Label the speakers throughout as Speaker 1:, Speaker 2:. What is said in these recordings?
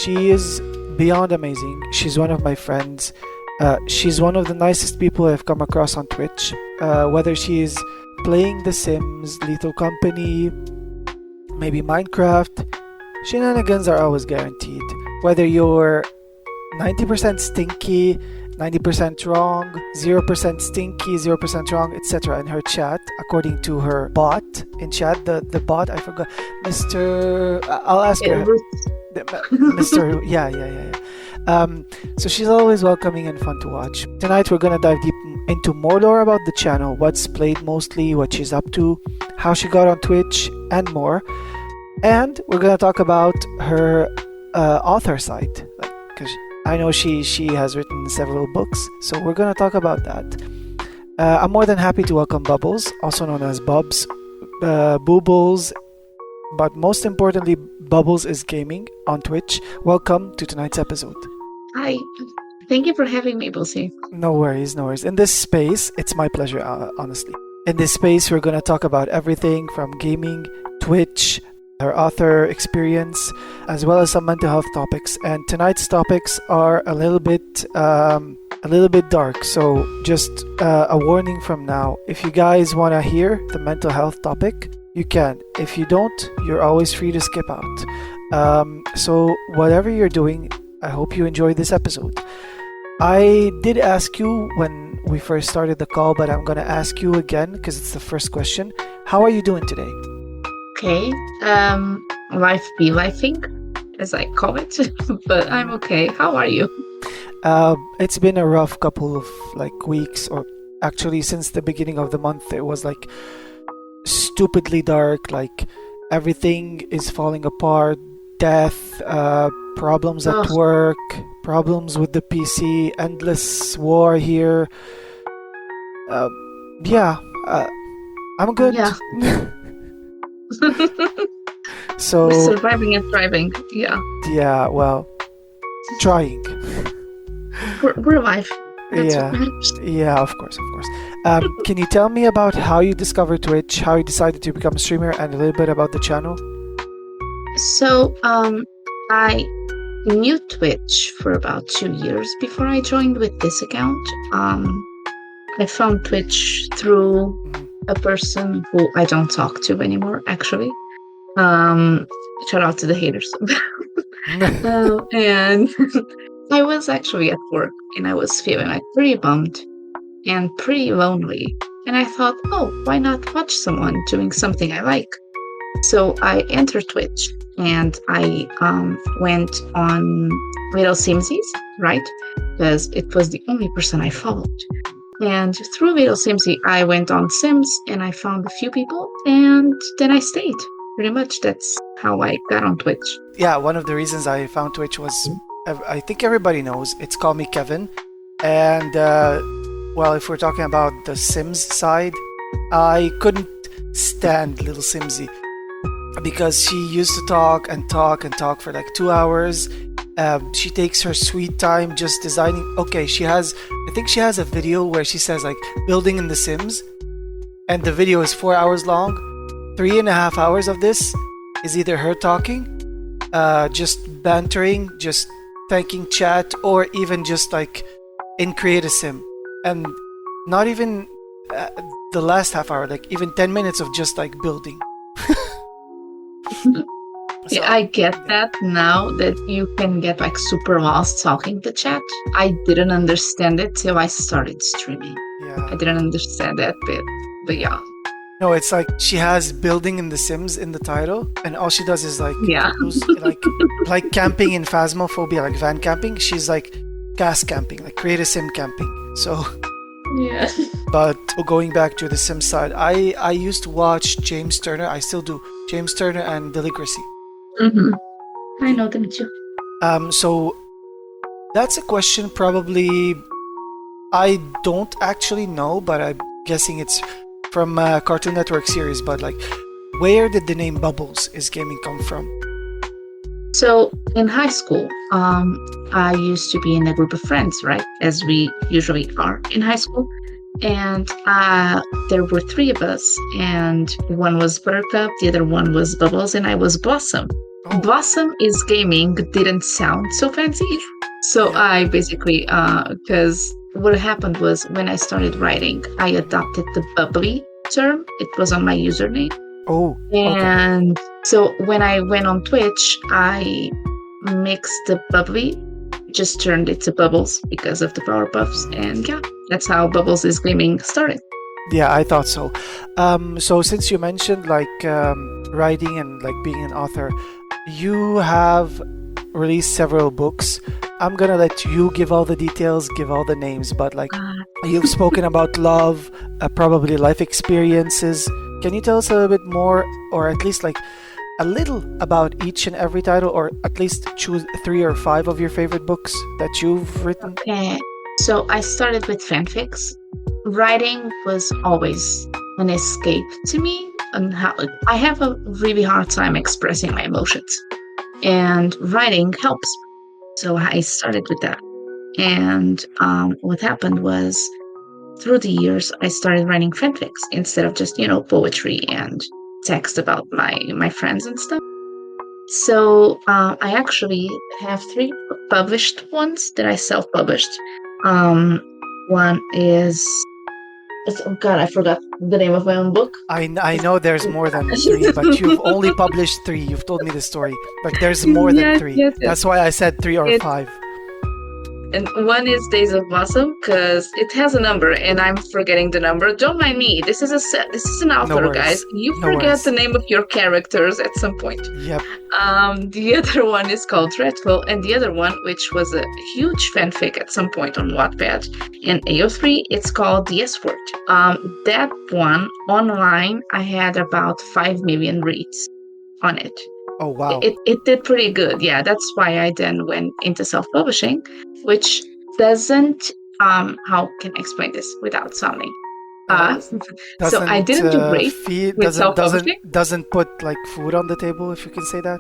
Speaker 1: She is beyond amazing. She's one of my friends. She's one of the nicest people I've come across on Twitch. Whether she is playing The Sims, Lethal Company, maybe Minecraft, shenanigans are always guaranteed. Whether you're 90% stinky, 90% wrong, 0% stinky, 0% wrong, etc. in her chat, according to her bot in chat, the bot, I forgot, I'll ask her. Mr. Yeah. So she's always welcoming and fun to watch. Tonight we're gonna dive deep into more lore about the channel, what's played mostly, what she's up to, how she got on Twitch, and more. And we're gonna talk about her author side, because I know she has written several books, so we're gonna talk about that. I'm more than happy to welcome Bubbles, also known as Bubs, Boobles, but most importantly, BubblesIsGaming on Twitch. Welcome to tonight's episode.
Speaker 2: Hi. Thank you for having me, Bossy.
Speaker 1: No worries. In this space, it's my pleasure, honestly. In this space, we're going to talk about everything from gaming, Twitch, her author experience, as well as some mental health topics. And tonight's topics are a little bit dark, so just a warning from now. If you guys want to hear the mental health topic, you can. If you don't, you're always free to skip out. So whatever you're doing, I hope you enjoy this episode. I did ask you when we first started the call, but I'm going to ask you again because it's the first question. How are you doing today?
Speaker 2: Okay. Life be lifing, as I call it, but I'm okay. How are you?
Speaker 1: It's been a rough couple of weeks, or actually since the beginning of the month. It was stupidly dark, everything is falling apart, death, problems at work, problems with the PC, endless war here. I'm good.
Speaker 2: Yeah.
Speaker 1: So
Speaker 2: we're surviving and thriving.
Speaker 1: Yeah, well, trying.
Speaker 2: We're alive. That's what matters.
Speaker 1: Yeah, of course. Can you tell me about how you discovered Twitch, how you decided to become a streamer, and a little bit about the channel?
Speaker 2: So, I knew Twitch for about 2 years before I joined with this account. I found Twitch through a person who I don't talk to anymore, actually. Shout out to the haters. And I was actually at work and I was feeling pretty bummed and pretty lonely. And I thought, why not watch someone doing something I like? So I entered Twitch and I went on Little Simsies, right? Because it was the only person I followed. And through Little Simsy, I went on Sims and I found a few people and then I stayed. Pretty much that's how I got on Twitch.
Speaker 1: Yeah, one of the reasons I found Twitch was, I think everybody knows, it's Call Me Kevin. And, if we're talking about the Sims side, I couldn't stand Little Simsy because she used to talk for 2 hours. She takes her sweet time just designing. Okay, I think she has a video where she says building in the Sims, and the video is 4 hours long. 3.5 hours of this is either her talking, just bantering, just thanking chat, or even just in Create a Sim. And not even the last half hour, even 10 minutes of just building.
Speaker 2: So, I get that now that you can get super lost talking to chat. I didn't understand it till I started streaming.
Speaker 1: Yeah.
Speaker 2: I didn't understand that bit, but yeah.
Speaker 1: No, it's she has building in the Sims in the title, and all she does is like camping in Phasmophobia, van camping. She's gas camping, Create a Sim camping. So
Speaker 2: yeah.
Speaker 1: But going back to the Sim side, I used to watch James Turner. I still do. James Turner and Deligracy.
Speaker 2: I know them too.
Speaker 1: So that's a question probably I don't actually know, but I'm guessing it's from a Cartoon Network series. But where did the name BubblesIsGaming come from?
Speaker 2: So in high school, I used to be in a group of friends, right? As we usually are in high school. And there were 3 of us, and one was Buttercup, the other one was Bubbles, and I was Blossom.
Speaker 1: Oh,
Speaker 2: Blossom is Gaming didn't sound so fancy. So
Speaker 1: yeah.
Speaker 2: I basically, because what happened was when I started writing, I adopted the bubbly term. It was on my username.
Speaker 1: Oh, okay.
Speaker 2: And so when I went on Twitch, I mixed the bubbly, just turned it to Bubbles because of the Powerpuffs.
Speaker 1: Mhm.
Speaker 2: And yeah, that's how Bubbles is Gaming started.
Speaker 1: Yeah, I thought so. So since you mentioned like writing and like being an author, you have released several books. I'm gonna let you give all the details, give all the names, but like
Speaker 2: Uh,
Speaker 1: you've spoken about love, probably life experiences. Can you tell us a little bit more, or at least like a little about each and every title, or at least choose 3 or 5 of your favorite books that you've written?
Speaker 2: okay. So I started with fanfics. Writing was always an escape to me, and how I have a really hard time expressing my emotions, and writing helps. So I started with that. And what happened was, through the years, I started writing fanfics instead of just, poetry and text about my friends and stuff. So I actually have 3 published ones that I self-published. Um, one is, oh God, I forgot the name of my own book.
Speaker 1: I know there's more than 3, but you've only published 3. You've told me the story. Like there's more than
Speaker 2: Yes,
Speaker 1: 3.
Speaker 2: yes, yes.
Speaker 1: That's why I said 3 or
Speaker 2: It
Speaker 1: 5.
Speaker 2: And one is Days of Blossom because it has a number and I'm forgetting the number. Don't mind me. This is this is an
Speaker 1: No
Speaker 2: author,
Speaker 1: worries.
Speaker 2: guys. You
Speaker 1: No
Speaker 2: forget
Speaker 1: worries.
Speaker 2: the name of your characters at some point.
Speaker 1: Yep.
Speaker 2: The other one is called Dreadful, and the other one, which was a huge fanfic at some point on Wattpad and AO3, it's called The S Word. That one online, I had about 5 million reads on it.
Speaker 1: Oh wow.
Speaker 2: It did pretty good. Yeah, that's why I then went into self-publishing, which doesn't how can I explain this without sounding so I didn't do great with self-publishing.
Speaker 1: Doesn't put like food on the table, if you can say that.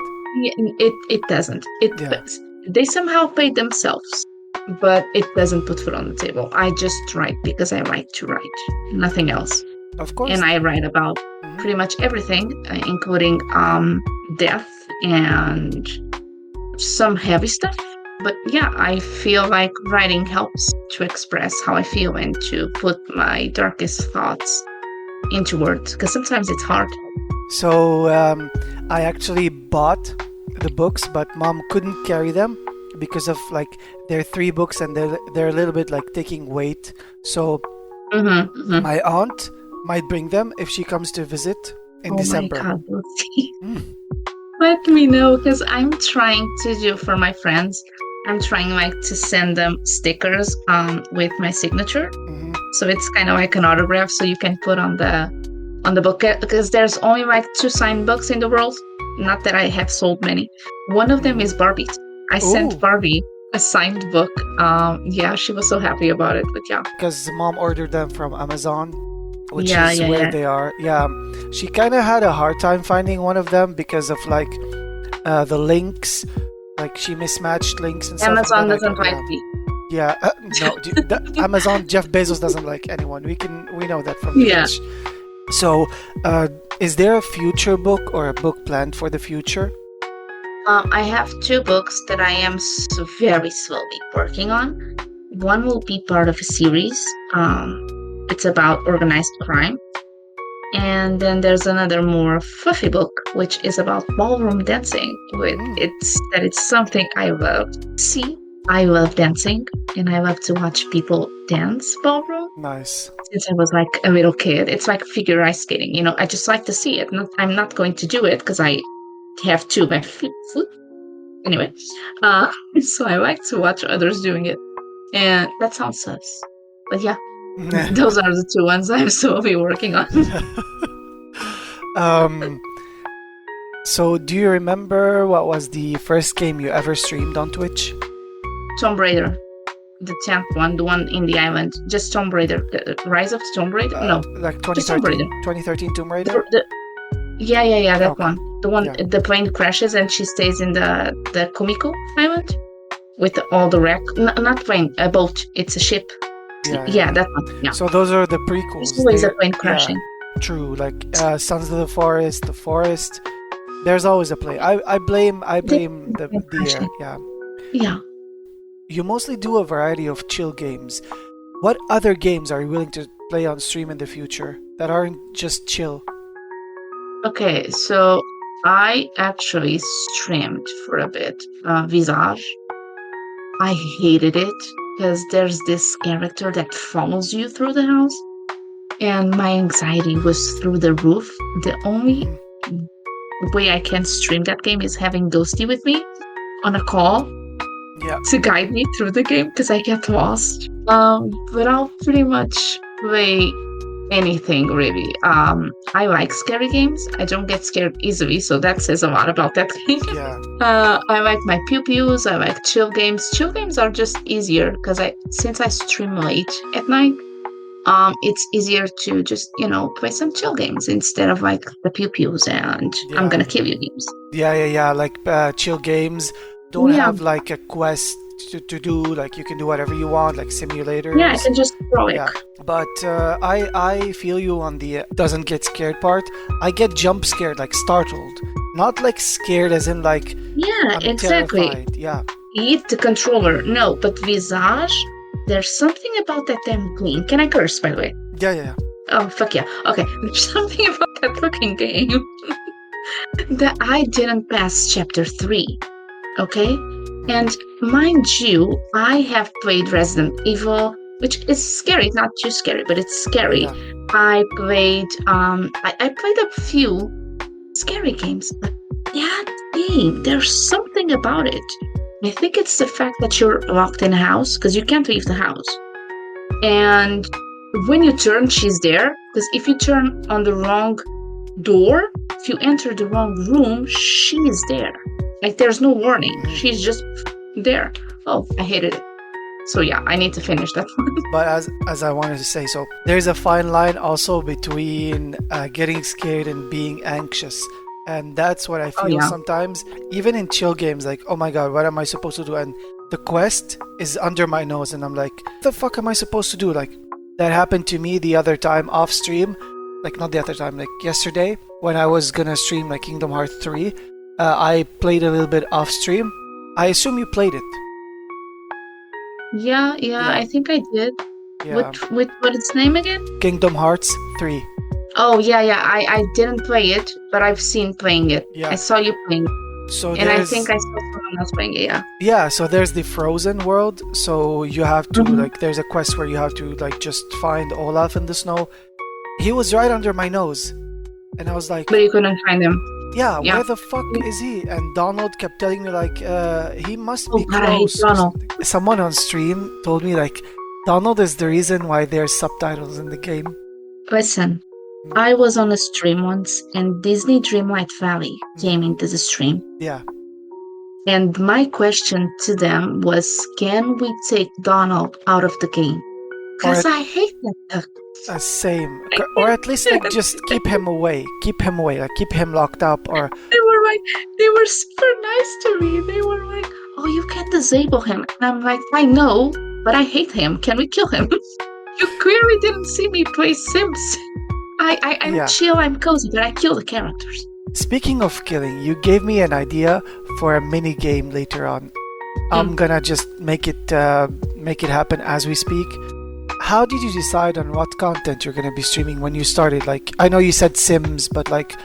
Speaker 2: It doesn't.
Speaker 1: Yeah.
Speaker 2: They somehow pay themselves, but it doesn't put food on the table. I just write because I like to write, nothing else.
Speaker 1: Of course.
Speaker 2: And I write about
Speaker 1: Mhm.
Speaker 2: pretty much everything, including death and some heavy stuff. But yeah, I feel like writing helps to express how I feel and to put my darkest thoughts into words, because sometimes it's hard.
Speaker 1: So I actually bought the books, but mom couldn't carry them because of like they're 3 books and they're a little bit like taking weight. So my aunt might bring them if she comes to visit in December.
Speaker 2: Oh my God, Lucy.
Speaker 1: Mm.
Speaker 2: Let me know, because I'm trying to do for my friends. I'm trying like to send them stickers with my signature.
Speaker 1: Mhm.
Speaker 2: So it's kind of like an autograph, so you can put on the book, because there's only like 2 signed books in the world. Not that I have sold many. One of them is Barbie's. I sent
Speaker 1: Ooh.
Speaker 2: Barbie a signed book. Yeah, she was so happy about it. But yeah,
Speaker 1: Because mom ordered them from Amazon, which
Speaker 2: Yeah,
Speaker 1: is
Speaker 2: yeah,
Speaker 1: where
Speaker 2: yeah.
Speaker 1: they are. Yeah, she kind of had a hard time finding one of them because of like the links, like she mismatched links and stuff.
Speaker 2: Amazon
Speaker 1: and then
Speaker 2: doesn't like
Speaker 1: yeah.
Speaker 2: me.
Speaker 1: Yeah, no, Amazon, Jeff Bezos doesn't like anyone. We know that from
Speaker 2: Yeah.
Speaker 1: Twitch. So, is there a future book or a book planned for the future?
Speaker 2: I have 2 books that I am very slowly working on. One will be part of a series. It's about organized crime. And then there's another more fluffy book, which is about ballroom dancing. It's something I love. See, I love dancing, and I love to watch people dance ballroom
Speaker 1: Nice.
Speaker 2: since I was like a little kid. It's like figure ice skating, I just like to see it. I'm not going to do it because I have to my foot. Anyway, so I like to watch others doing it, and that sounds sus. But yeah, those are the 2 ones I'm slowly working on.
Speaker 1: So do you remember what was the first game you ever streamed on Twitch?
Speaker 2: Tomb Raider, the 10th one, the one in the island. Just Tomb Raider, Rise of the Tomb Raider. No,
Speaker 1: Like
Speaker 2: just Tomb
Speaker 1: 2013,
Speaker 2: Raider.
Speaker 1: 2013 Tomb Raider?
Speaker 2: Yeah, that
Speaker 1: Okay.
Speaker 2: one. The one,
Speaker 1: Yeah.
Speaker 2: the plane crashes and she stays in the Kumiko Island with all the wreck. Not plane, a boat. It's a ship. Yeah, that one. Yeah.
Speaker 1: So those are the prequels.
Speaker 2: There's always a
Speaker 1: They-
Speaker 2: plane
Speaker 1: yeah,
Speaker 2: crashing.
Speaker 1: true. Like Sons of the Forest, There's always a play. I blame the
Speaker 2: Impression.
Speaker 1: yeah.
Speaker 2: Yeah.
Speaker 1: You mostly do a variety of chill games. What other games are you willing to play on stream in the future that aren't just chill?
Speaker 2: Okay, so I actually streamed for a bit. Visage. I hated it because there's this character that follows you through the house, and my anxiety was through the roof. The only way I can stream that game is having Ghosty with me on a call
Speaker 1: Yeah.
Speaker 2: to guide me through the game because I get lost. But I'll pretty much play anything really. I like scary games. I don't get scared easily, so that says a lot about that game.
Speaker 1: Yeah.
Speaker 2: I like my pew-pews. I like chill games. Chill games are just easier because since I stream late at night, it's easier to just play some chill games instead of like the pew-pews and
Speaker 1: Yeah.
Speaker 2: I'm gonna kill you games.
Speaker 1: Yeah. Like chill games don't
Speaker 2: Yeah.
Speaker 1: have like a quest to do. Like you can do whatever you want, like simulators.
Speaker 2: Yeah, I can just throw it.
Speaker 1: Yeah, but I feel you on the doesn't get scared part. I get jump scared, like startled, not like scared as in like
Speaker 2: Yeah,
Speaker 1: I'm
Speaker 2: exactly.
Speaker 1: terrified. Yeah,
Speaker 2: Eat the controller. No, but Visage, there's something about that damn game. Can I curse, by the way?
Speaker 1: yeah.
Speaker 2: Oh, fuck yeah. Okay, there's something about that fucking game that I didn't pass chapter 3. Okay? And mind you, I have played Resident Evil, which is scary, not too scary, but it's scary.
Speaker 1: Yeah.
Speaker 2: I played I played a few scary games, but that game, there's something about it. I think it's the fact that you're locked in a house because you can't leave the house. And when you turn, she's there. Because if you turn on the wrong door, if you enter the wrong room, she is there. Like there's no warning. She's just there. Oh, I hated it. So yeah, I need to finish that one.
Speaker 1: But as I wanted to say, so there's a fine line also between getting scared and being anxious. And that's what I feel sometimes, even in chill games, like, oh my god, what am I supposed to do? And the quest is under my nose, and I'm like, what the fuck am I supposed to do? Like, that happened to me the other time off stream, like, not the other time, like yesterday, when I was gonna stream like Kingdom Hearts 3. I played a little bit off stream. I assume you played it.
Speaker 2: Yeah, I think I did.
Speaker 1: Yeah.
Speaker 2: With what its name again?
Speaker 1: Kingdom Hearts 3.
Speaker 2: Oh, yeah. I didn't play it, but I've seen playing it.
Speaker 1: Yeah.
Speaker 2: I saw you playing it.
Speaker 1: So
Speaker 2: and I think I saw someone else playing it, yeah.
Speaker 1: Yeah, so there's the frozen world. So you have to, like, there's a quest where you have to, like, just find Olaf in the snow. He was right under my nose. And I was like...
Speaker 2: But you couldn't find him.
Speaker 1: Yeah, where the fuck is he? And Donald kept telling me, like, he must be
Speaker 2: God, I hate
Speaker 1: close.
Speaker 2: Donald.
Speaker 1: Someone on stream told me, like, Donald is the reason why there's subtitles in the game.
Speaker 2: Listen, I was on a stream once, and Disney Dreamlight Valley came into the stream.
Speaker 1: Yeah.
Speaker 2: And my question to them was, can we take Donald out of the game? Because I hate that.
Speaker 1: Same. Or at least, like, just keep him away. Keep him away. Like, keep him locked up, or...
Speaker 2: They were super nice to me. They were like, oh, you can disable him. And I'm like, I know, but I hate him. Can we kill him? You clearly didn't see me play Sims. I'm chill, I'm cozy, but I kill the characters.
Speaker 1: Speaking of killing, you gave me an idea for a mini game later on. I'm gonna just make it happen as we speak. How did you decide on what content you're gonna be streaming when you started? Like, I know you said Sims, but like,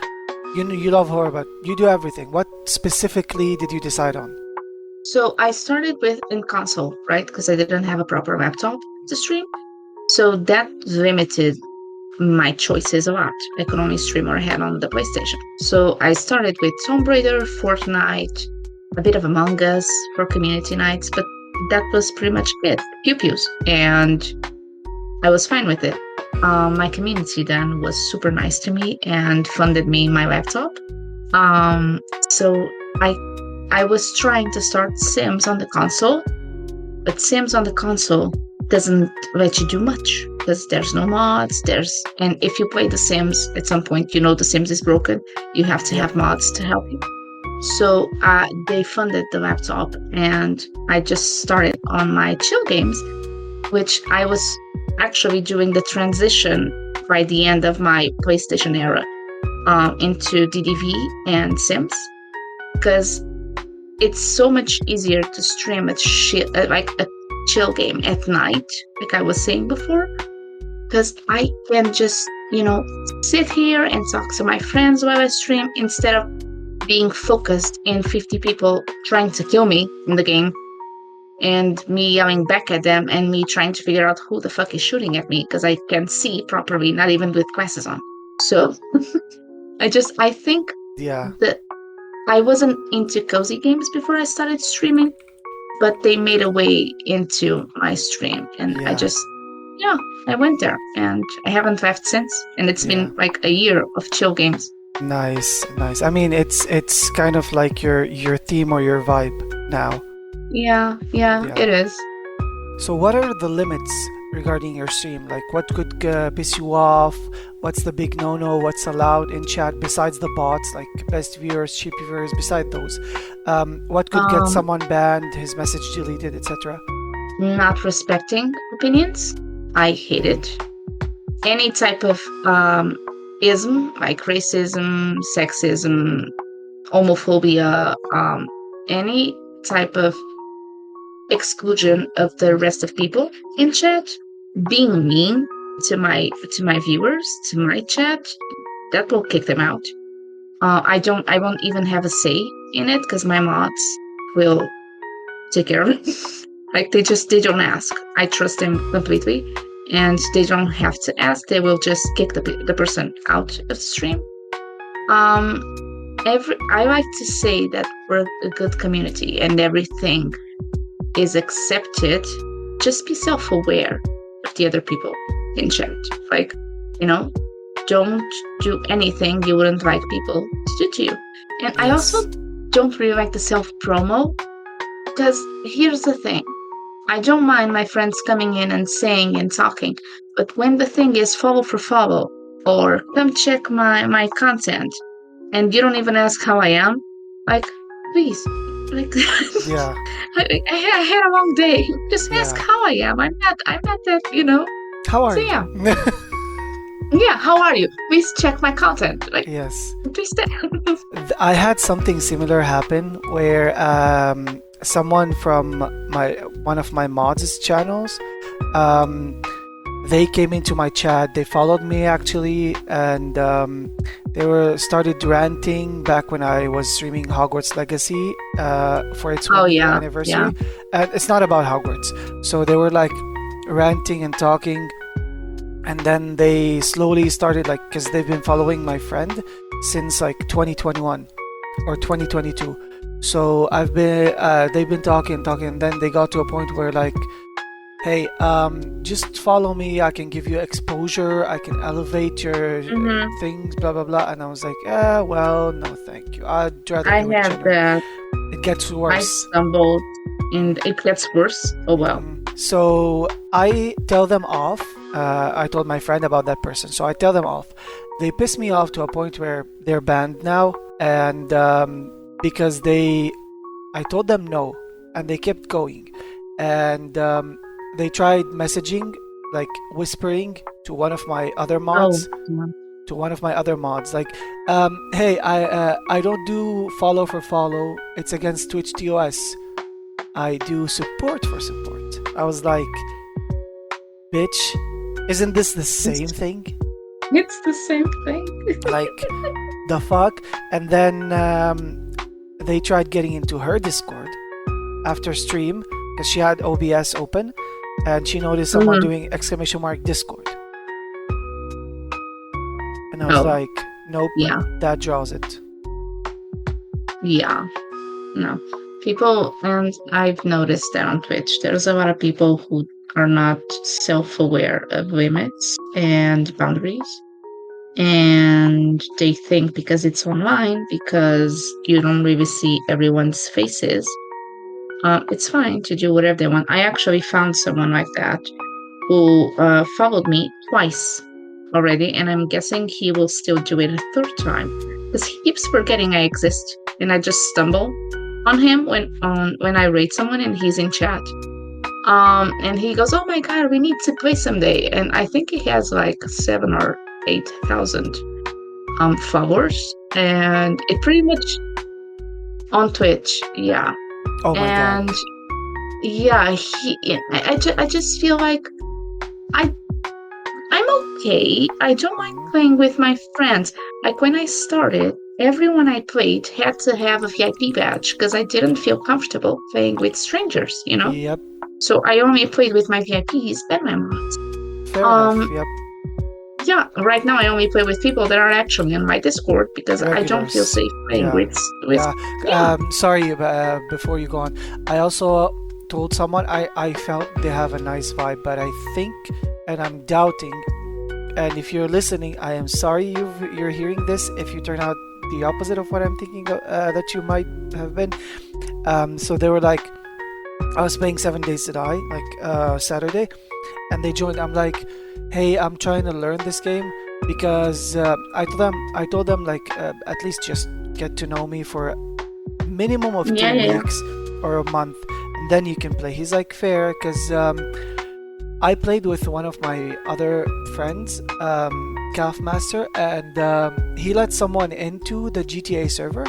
Speaker 1: you know, you love horror, but you do everything. What specifically did you decide on?
Speaker 2: So I started with in console, right? Because I didn't have a proper laptop to stream. So that limited my choices a lot. I could only stream what I had on the PlayStation. So I started with Tomb Raider, Fortnite, a bit of Among Us for community nights, but that was pretty much it. Pew-pews. And I was fine with it. My community then was super nice to me and funded me my laptop. So I was trying to start Sims on the console, but Sims on the console doesn't let you do much because there's no mods. And if you play The Sims, at some point, you know The Sims is broken. You have to have mods to help you. So they funded the laptop, and I just started on my chill games, which I was actually doing the transition by the end of my PlayStation era. into DDV and Sims, because it's so much easier to stream like a chill game at night, like I was saying before, because I can just, sit here and talk to my friends while I stream instead of being focused in 50 people trying to kill me in the game and me yelling back at them and me trying to figure out who the fuck is shooting at me because I can't see properly, not even with glasses on. So I think
Speaker 1: Yeah.
Speaker 2: that I wasn't into cozy games before I started streaming, but they made a way into my stream, and
Speaker 1: Yeah.
Speaker 2: I went there, and I haven't left since, and it's
Speaker 1: Yeah.
Speaker 2: been like a year of chill games.
Speaker 1: Nice. I mean, it's kind of like your theme or your vibe now.
Speaker 2: Yeah,
Speaker 1: Yeah.
Speaker 2: it is.
Speaker 1: So what are the limits regarding your stream? Like, what could piss you off? What's the big no-no? What's allowed in chat besides the bots, like best viewers, cheap viewers, beside those? What could get someone banned, his message deleted, etc.?
Speaker 2: Not respecting opinions. I hate it. Any type of ism, like racism, sexism, homophobia, any type of exclusion of the rest of people in chat, being mean to my viewers, to my chat, that will kick them out. I won't even have a say in it because my mods will take care of it. Like they don't ask. I trust them completely, and they don't have to ask. They will just kick the person out of the stream. I like to say that we're a good community and everything is accepted. Just be self-aware of the other people in chat. Like, don't do anything you wouldn't like people to do to you. And I also don't really like the self-promo, because here's the thing. I don't mind my friends coming in and saying and talking, but when the thing is follow for follow or come check my content and you don't even ask how I am, like, please, like,
Speaker 1: Yeah.
Speaker 2: I had a long day. Just ask how I am. I'm not that,
Speaker 1: How are
Speaker 2: so,
Speaker 1: you?
Speaker 2: yeah. Yeah, how are you? Please check my content. Like,
Speaker 1: Yes.
Speaker 2: please.
Speaker 1: I had something similar happen where someone from one of my mods' channels, they came into my chat. They followed me actually, and they started ranting back when I was streaming Hogwarts Legacy for its 1-year anniversary.
Speaker 2: Yeah.
Speaker 1: And it's not about Hogwarts, so they were like ranting and talking. And then they slowly started, like, because they've been following my friend since like 2021 or 2022. So they've been talking, and then they got to a point where like, hey, just follow me. I can give you exposure. I can elevate your things, blah blah blah. And I was like, well, no, thank you. I'd rather.
Speaker 2: I had that.
Speaker 1: It gets worse.
Speaker 2: I stumbled, and it gets worse. Oh well.
Speaker 1: So I tell them off. I told my friend about that person, so I tell them off. They piss me off to a point where they're banned now, and because I told them no, and they kept going, and they tried messaging, like whispering to one of my other mods. Like, hey, I don't do follow for follow. It's against Twitch TOS. I do support for support. I was like, bitch, isn't this the same thing?
Speaker 2: It's the same thing.
Speaker 1: Like, the fuck? And then they tried getting into her Discord after stream because she had OBS open, and she noticed someone doing !Discord. And I was like, nope, that draws it.
Speaker 2: Yeah. No. People, and I've noticed that on Twitch, there's a lot of people who are not self-aware of limits and boundaries. And they think because it's online, because you don't really see everyone's faces, it's fine to do whatever they want. I actually found someone like that who followed me twice already, and I'm guessing he will still do it a third time because he keeps forgetting I exist, and I just stumble on him when I rate someone and he's in chat. And he goes, "Oh my god, we need to play someday." And I think he has like 7,000 or 8,000 followers, and it pretty much on Twitch, yeah.
Speaker 1: Oh my god.
Speaker 2: And yeah, I just feel like I I'm okay. I don't mind playing with my friends. Like when I started, everyone I played had to have a VIP badge because I didn't feel comfortable playing with strangers, you know?
Speaker 1: Yep.
Speaker 2: So I only played with my VIPs and my mods.
Speaker 1: Fair enough. Yep.
Speaker 2: Yeah, right now I only play with people that are actually on my Discord because I don't feel
Speaker 1: Regulars.
Speaker 2: safe playing
Speaker 1: Yeah.
Speaker 2: with
Speaker 1: Yeah. Sorry, before you go on, I also told someone I felt they have a nice vibe, but I think, and I'm doubting, and if you're listening, I am sorry you're hearing this if you turn out the opposite of what I'm thinking that you might have been. So they were like, I was playing 7 Days to Die, like Saturday, and they joined. I'm like, hey, I'm trying to learn this game because I told them like at least just get to know me for a minimum of 2 weeks or a month, and then you can play. He's like, fair, because I played with one of my other friends, Calf Master, and he let someone into the GTA server,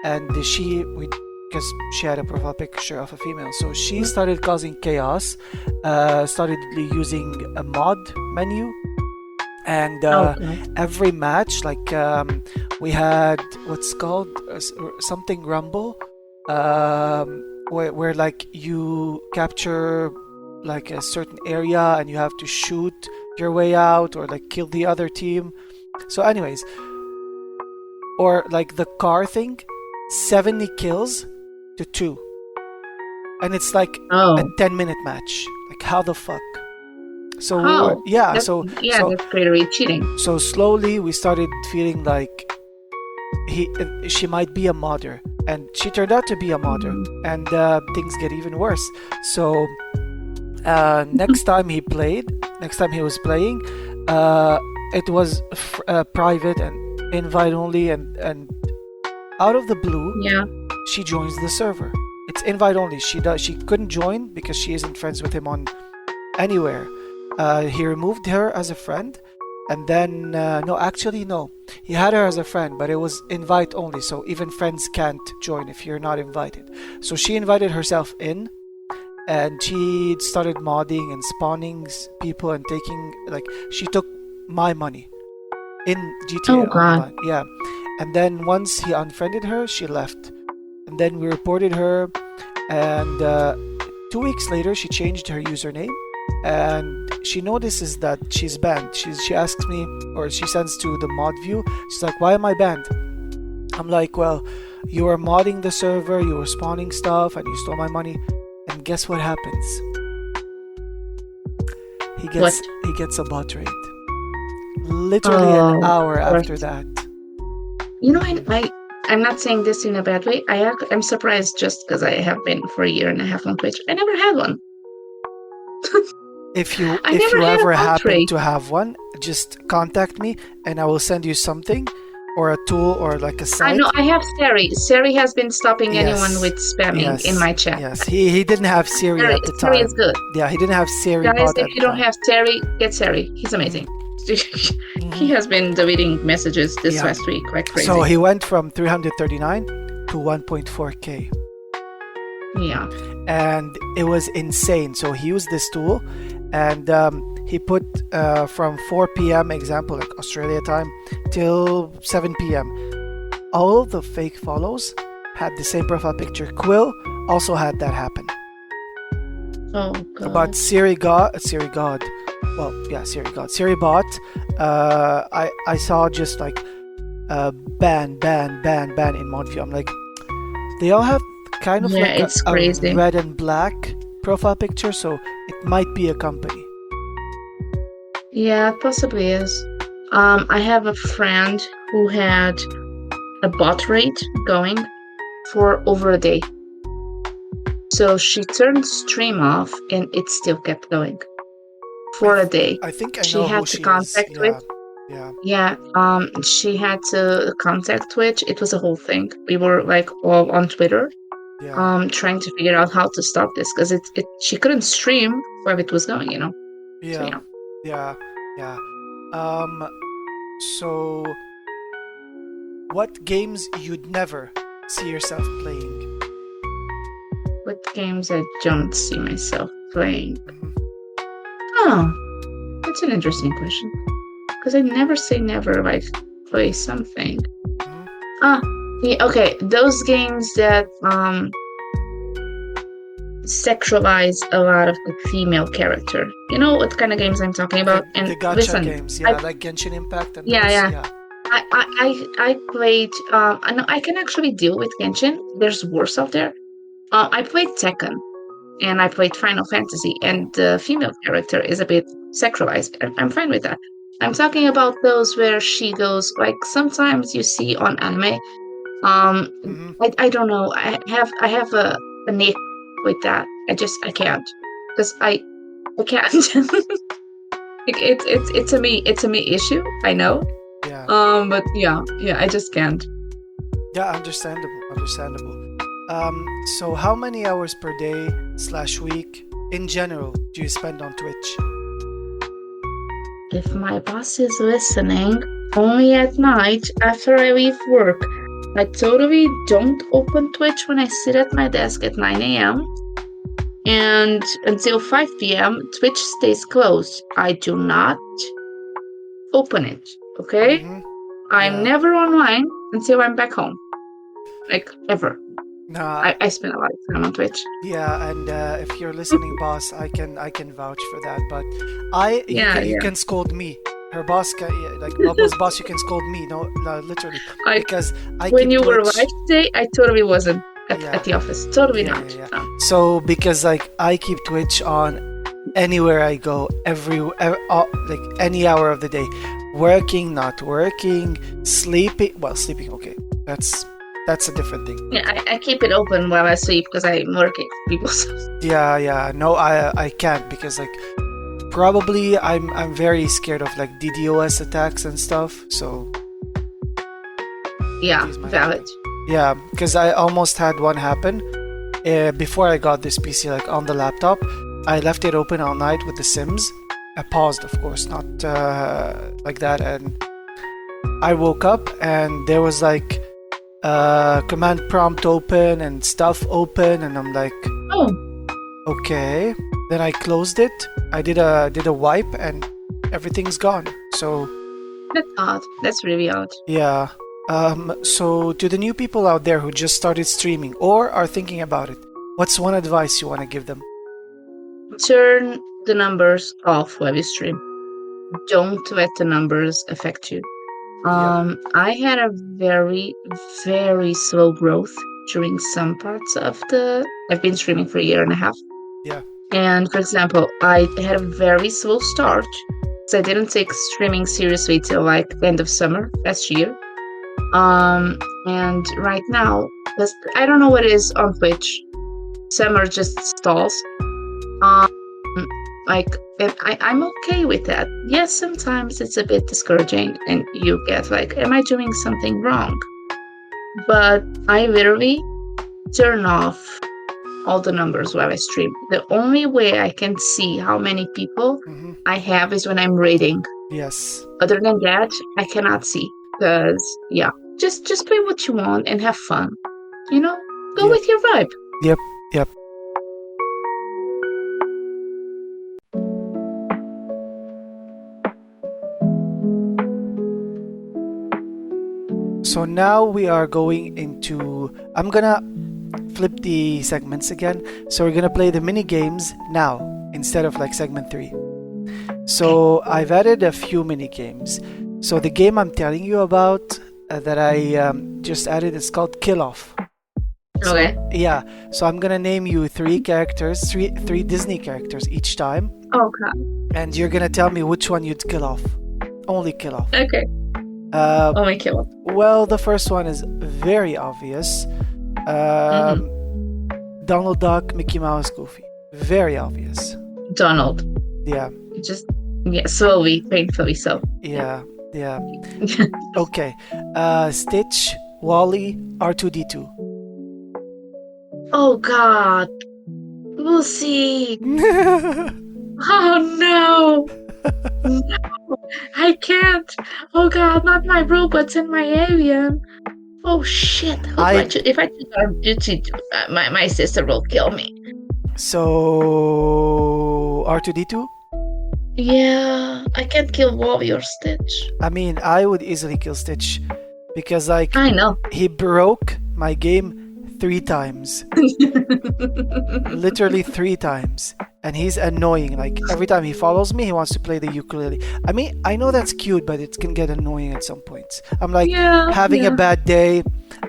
Speaker 1: and because she had a profile picture of a female, so she started causing chaos, started using a mod menu, and every match, like we had what's called something Rumble, where like you capture like a certain area and you have to shoot your way out or like kill the other team. So anyways, or like the car thing, 70 kills to 2, and it's like a 10-minute match. Like how the fuck? So
Speaker 2: that's clearly cheating.
Speaker 1: So slowly we started feeling like she might be a modder, and she turned out to be a modder, and things get even worse. So next time he was playing, it was private and invite only, and out of the blue, she joins the server. It's invite only. She couldn't join because she isn't friends with him on anywhere. He removed her as a friend, and then no, he had her as a friend, but it was invite only, so even friends can't join if you're not invited. So she invited herself in, and she started modding and spawning people and she took my money in GTA Online. Yeah. And then once he unfriended her, she left. And then we reported her, and 2 weeks later she changed her username, and she notices that she's banned. She asks me, or she sends to the mod view, she's like, why am I banned? I'm like, well, you were modding the server, you were spawning stuff, and you stole my money. And guess what happens? He gets a bot raid. Literally an hour after that.
Speaker 2: You know, I'm not saying this in a bad way. I'm surprised just because I have been for a year and a half on Twitch. I never had one.
Speaker 1: If you ever happen to have one, just contact me and I will send you something, or a tool, or like a site.
Speaker 2: I know, I have Sari. Sari has been stopping anyone with spamming in my chat.
Speaker 1: Yes, he didn't have Siri at the time.
Speaker 2: Sari is good.
Speaker 1: Yeah, he didn't have Siri.
Speaker 2: Guys, if you don't have Sari, get Sari. He's amazing. He has been deleting messages this last week like crazy.
Speaker 1: So he went from 339 to 1.4k.
Speaker 2: Yeah.
Speaker 1: And it was insane. So he used this tool, and he put from 4 p.m. example, like Australia time, till 7 p.m. All the fake follows had the same profile picture. Quill also had that happen.
Speaker 2: Oh god.
Speaker 1: But Siri bot. I saw just like ban in mod view. I'm like, they all have kind of like a red and black profile picture, so it might be a company.
Speaker 2: Yeah, it possibly is. I have a friend who had a bot rate going for over a day. So she turned stream off and it still kept going for a day.
Speaker 1: I think I know
Speaker 2: she had to contact Twitch. Yeah. She had to contact Twitch. It was a whole thing. We were like all on Twitter, trying to figure out how to stop this, because she couldn't stream while it was going, you know.
Speaker 1: Yeah. So What games you'd never see yourself playing?
Speaker 2: What games I don't see myself playing?
Speaker 1: Mhm.
Speaker 2: Oh, that's an interesting question. Because I never say never, like, play something.
Speaker 1: Mhm.
Speaker 2: Ah, yeah, okay. Those games that sexualize a lot of the female character. You know what kind of games I'm talking about?
Speaker 1: The
Speaker 2: And
Speaker 1: gacha
Speaker 2: listen,
Speaker 1: games,
Speaker 2: I,
Speaker 1: yeah, like Genshin Impact and
Speaker 2: yeah,
Speaker 1: those,
Speaker 2: yeah.
Speaker 1: yeah.
Speaker 2: I played. I know I can actually deal with Genshin. There's worse out there. I played Tekken and I played Final Fantasy, and the female character is a bit sexualized. I'm fine with that. I'm talking about those where she goes like sometimes you see on anime. Um,
Speaker 1: Hmm.
Speaker 2: I don't know. I have a nick with that. I can't because I can't. Like, it's a me issue. I know.
Speaker 1: Yeah.
Speaker 2: But yeah, I just can't.
Speaker 1: Yeah, understandable. So how many hours per day slash week in general do you spend on Twitch?
Speaker 2: If my boss is listening, only at night after I leave work. I totally don't open Twitch when I sit at my desk at 9 a.m. And until 5 p.m., Twitch stays closed. I do not open it, okay?
Speaker 1: Mm-hmm.
Speaker 2: I'm
Speaker 1: Yeah.
Speaker 2: never online until I'm back home. Like, ever.
Speaker 1: Nah.
Speaker 2: I spend a lot of time on Twitch.
Speaker 1: Yeah, and if you're listening, boss, I can vouch for that. But
Speaker 2: Yeah,
Speaker 1: you
Speaker 2: yeah.
Speaker 1: can scold me. Her boss can, yeah, like Bubbles' boss, you can scold me. No, no, literally,
Speaker 2: I
Speaker 1: because I
Speaker 2: When
Speaker 1: keep
Speaker 2: you were
Speaker 1: Twitch.
Speaker 2: live today, I totally wasn't
Speaker 1: Yeah,
Speaker 2: at the office. Totally
Speaker 1: yeah,
Speaker 2: not.
Speaker 1: yeah, yeah.
Speaker 2: No.
Speaker 1: So because like I keep Twitch on anywhere I go, like any hour of the day, working, not working, sleeping. Well, sleeping, okay, that's a different thing.
Speaker 2: Yeah, I keep it open while I sleep because I'm working for people.
Speaker 1: Yeah. No, I can't because like probably I'm very scared of like DDoS attacks and stuff. So
Speaker 2: Yeah,
Speaker 1: these might
Speaker 2: valid.
Speaker 1: happen. Yeah, because I almost had one happen before I got this PC, like on the laptop. I left it open all night with the Sims. I paused, of course, not like that, and I woke up and there was like command prompt open and stuff open, and I'm like,
Speaker 2: Oh,
Speaker 1: okay. Then I closed it. I did a wipe, and everything's gone. So
Speaker 2: that's odd. That's really odd.
Speaker 1: yeah. So to the new people out there who just started streaming or are thinking about it, what's one advice you want to give them?
Speaker 2: Turn the numbers off while you stream. Don't let the numbers affect you.
Speaker 1: Yep.
Speaker 2: I had a very, very slow growth during some parts of the. I've been streaming for a year and a half.
Speaker 1: Yeah.
Speaker 2: And for example, I had a very slow start. So I didn't take streaming seriously till like the end of summer last year. And right now, because I don't know what it is on Twitch. Summer just stalls. Um, like, and I'm okay with that. Yes, sometimes it's a bit discouraging, and you get like, am I doing something wrong? But I literally turn off all the numbers while I stream. The only way I can see how many people
Speaker 1: Mm-hmm.
Speaker 2: I have is when I'm raiding.
Speaker 1: Yes.
Speaker 2: Other than that, I cannot see. Because yeah, just play what you want and have fun. You know, go
Speaker 1: Yep.
Speaker 2: with your vibe.
Speaker 1: Yep. Yep. So now we are going into. I'm gonna flip the segments again. So we're gonna play the mini games now instead of like segment 3. So I've added a few mini games. So the game I'm telling you about that I just added is called Kill Off. So,
Speaker 2: Okay.
Speaker 1: yeah. So I'm gonna name you three Disney characters each time,
Speaker 2: Okay.
Speaker 1: and you're gonna tell me which one you'd kill off. Only kill off.
Speaker 2: Okay.
Speaker 1: Uh,
Speaker 2: Oh my god.
Speaker 1: well, the first one is very obvious. Donald Duck, Mickey Mouse, Goofy. Very obvious.
Speaker 2: Donald.
Speaker 1: Yeah.
Speaker 2: Just slowly, painfully so.
Speaker 1: Yeah. Okay. Stitch, Wally, R2D2.
Speaker 2: Oh god. Lucy. Oh no. No. I I can't. Oh God, not my robots and my alien. Oh shit! Who do I choose? If I choose R2D2, my sister will kill me.
Speaker 1: So R2D2?
Speaker 2: Yeah, I can't kill Wally or Stitch.
Speaker 1: I mean, I would easily kill Stitch because like
Speaker 2: I know.
Speaker 1: he broke my game 3 times. Literally 3 times. And he's annoying. Like every time he follows me, he wants to play the ukulele. I mean, I know that's cute, but it can get annoying at some points. I'm like having a bad day.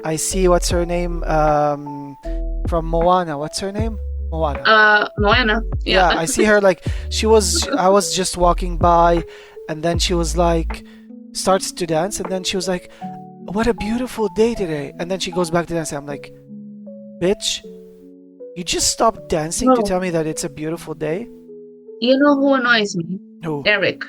Speaker 1: I see what's her name from Moana. What's her name? Moana.
Speaker 2: Moana.
Speaker 1: Yeah, I see her like I was just walking by and then she was like starts to dance and then she was like, "What a beautiful day today." And then she goes back to dancing. I'm like, "Bitch, you just stopped dancing to tell me that it's a beautiful day?"
Speaker 2: You know who annoys me?
Speaker 1: Who?
Speaker 2: Eric.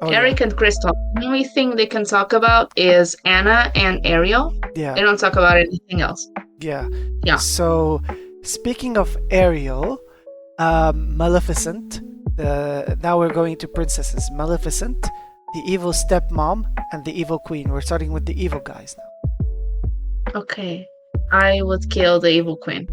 Speaker 1: Oh,
Speaker 2: Eric and Crystal. The only thing they can talk about is Anna and Ariel.
Speaker 1: Yeah.
Speaker 2: They don't talk about anything else.
Speaker 1: Yeah.
Speaker 2: Yeah.
Speaker 1: So, speaking of Ariel, Maleficent. Now we're going to princesses. Maleficent, the evil stepmom, and the evil queen. We're starting with the evil guys now.
Speaker 2: Okay. I would kill the evil queen.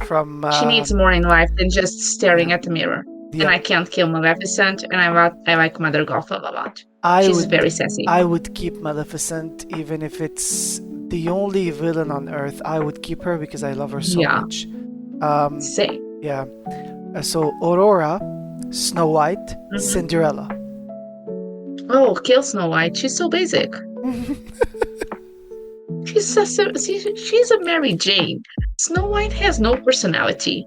Speaker 1: From
Speaker 2: she needs more in life than just staring at the mirror. Yeah. And I can't kill Maleficent, and I like Mother Gothel a lot. She's very sassy.
Speaker 1: I would keep Maleficent, even if it's the only villain on Earth. I would keep her because I love her so much.
Speaker 2: Same.
Speaker 1: Yeah. So Aurora, Snow White, Cinderella.
Speaker 2: Oh, kill Snow White. She's so basic. She's a Mary Jane. Snow White has no personality.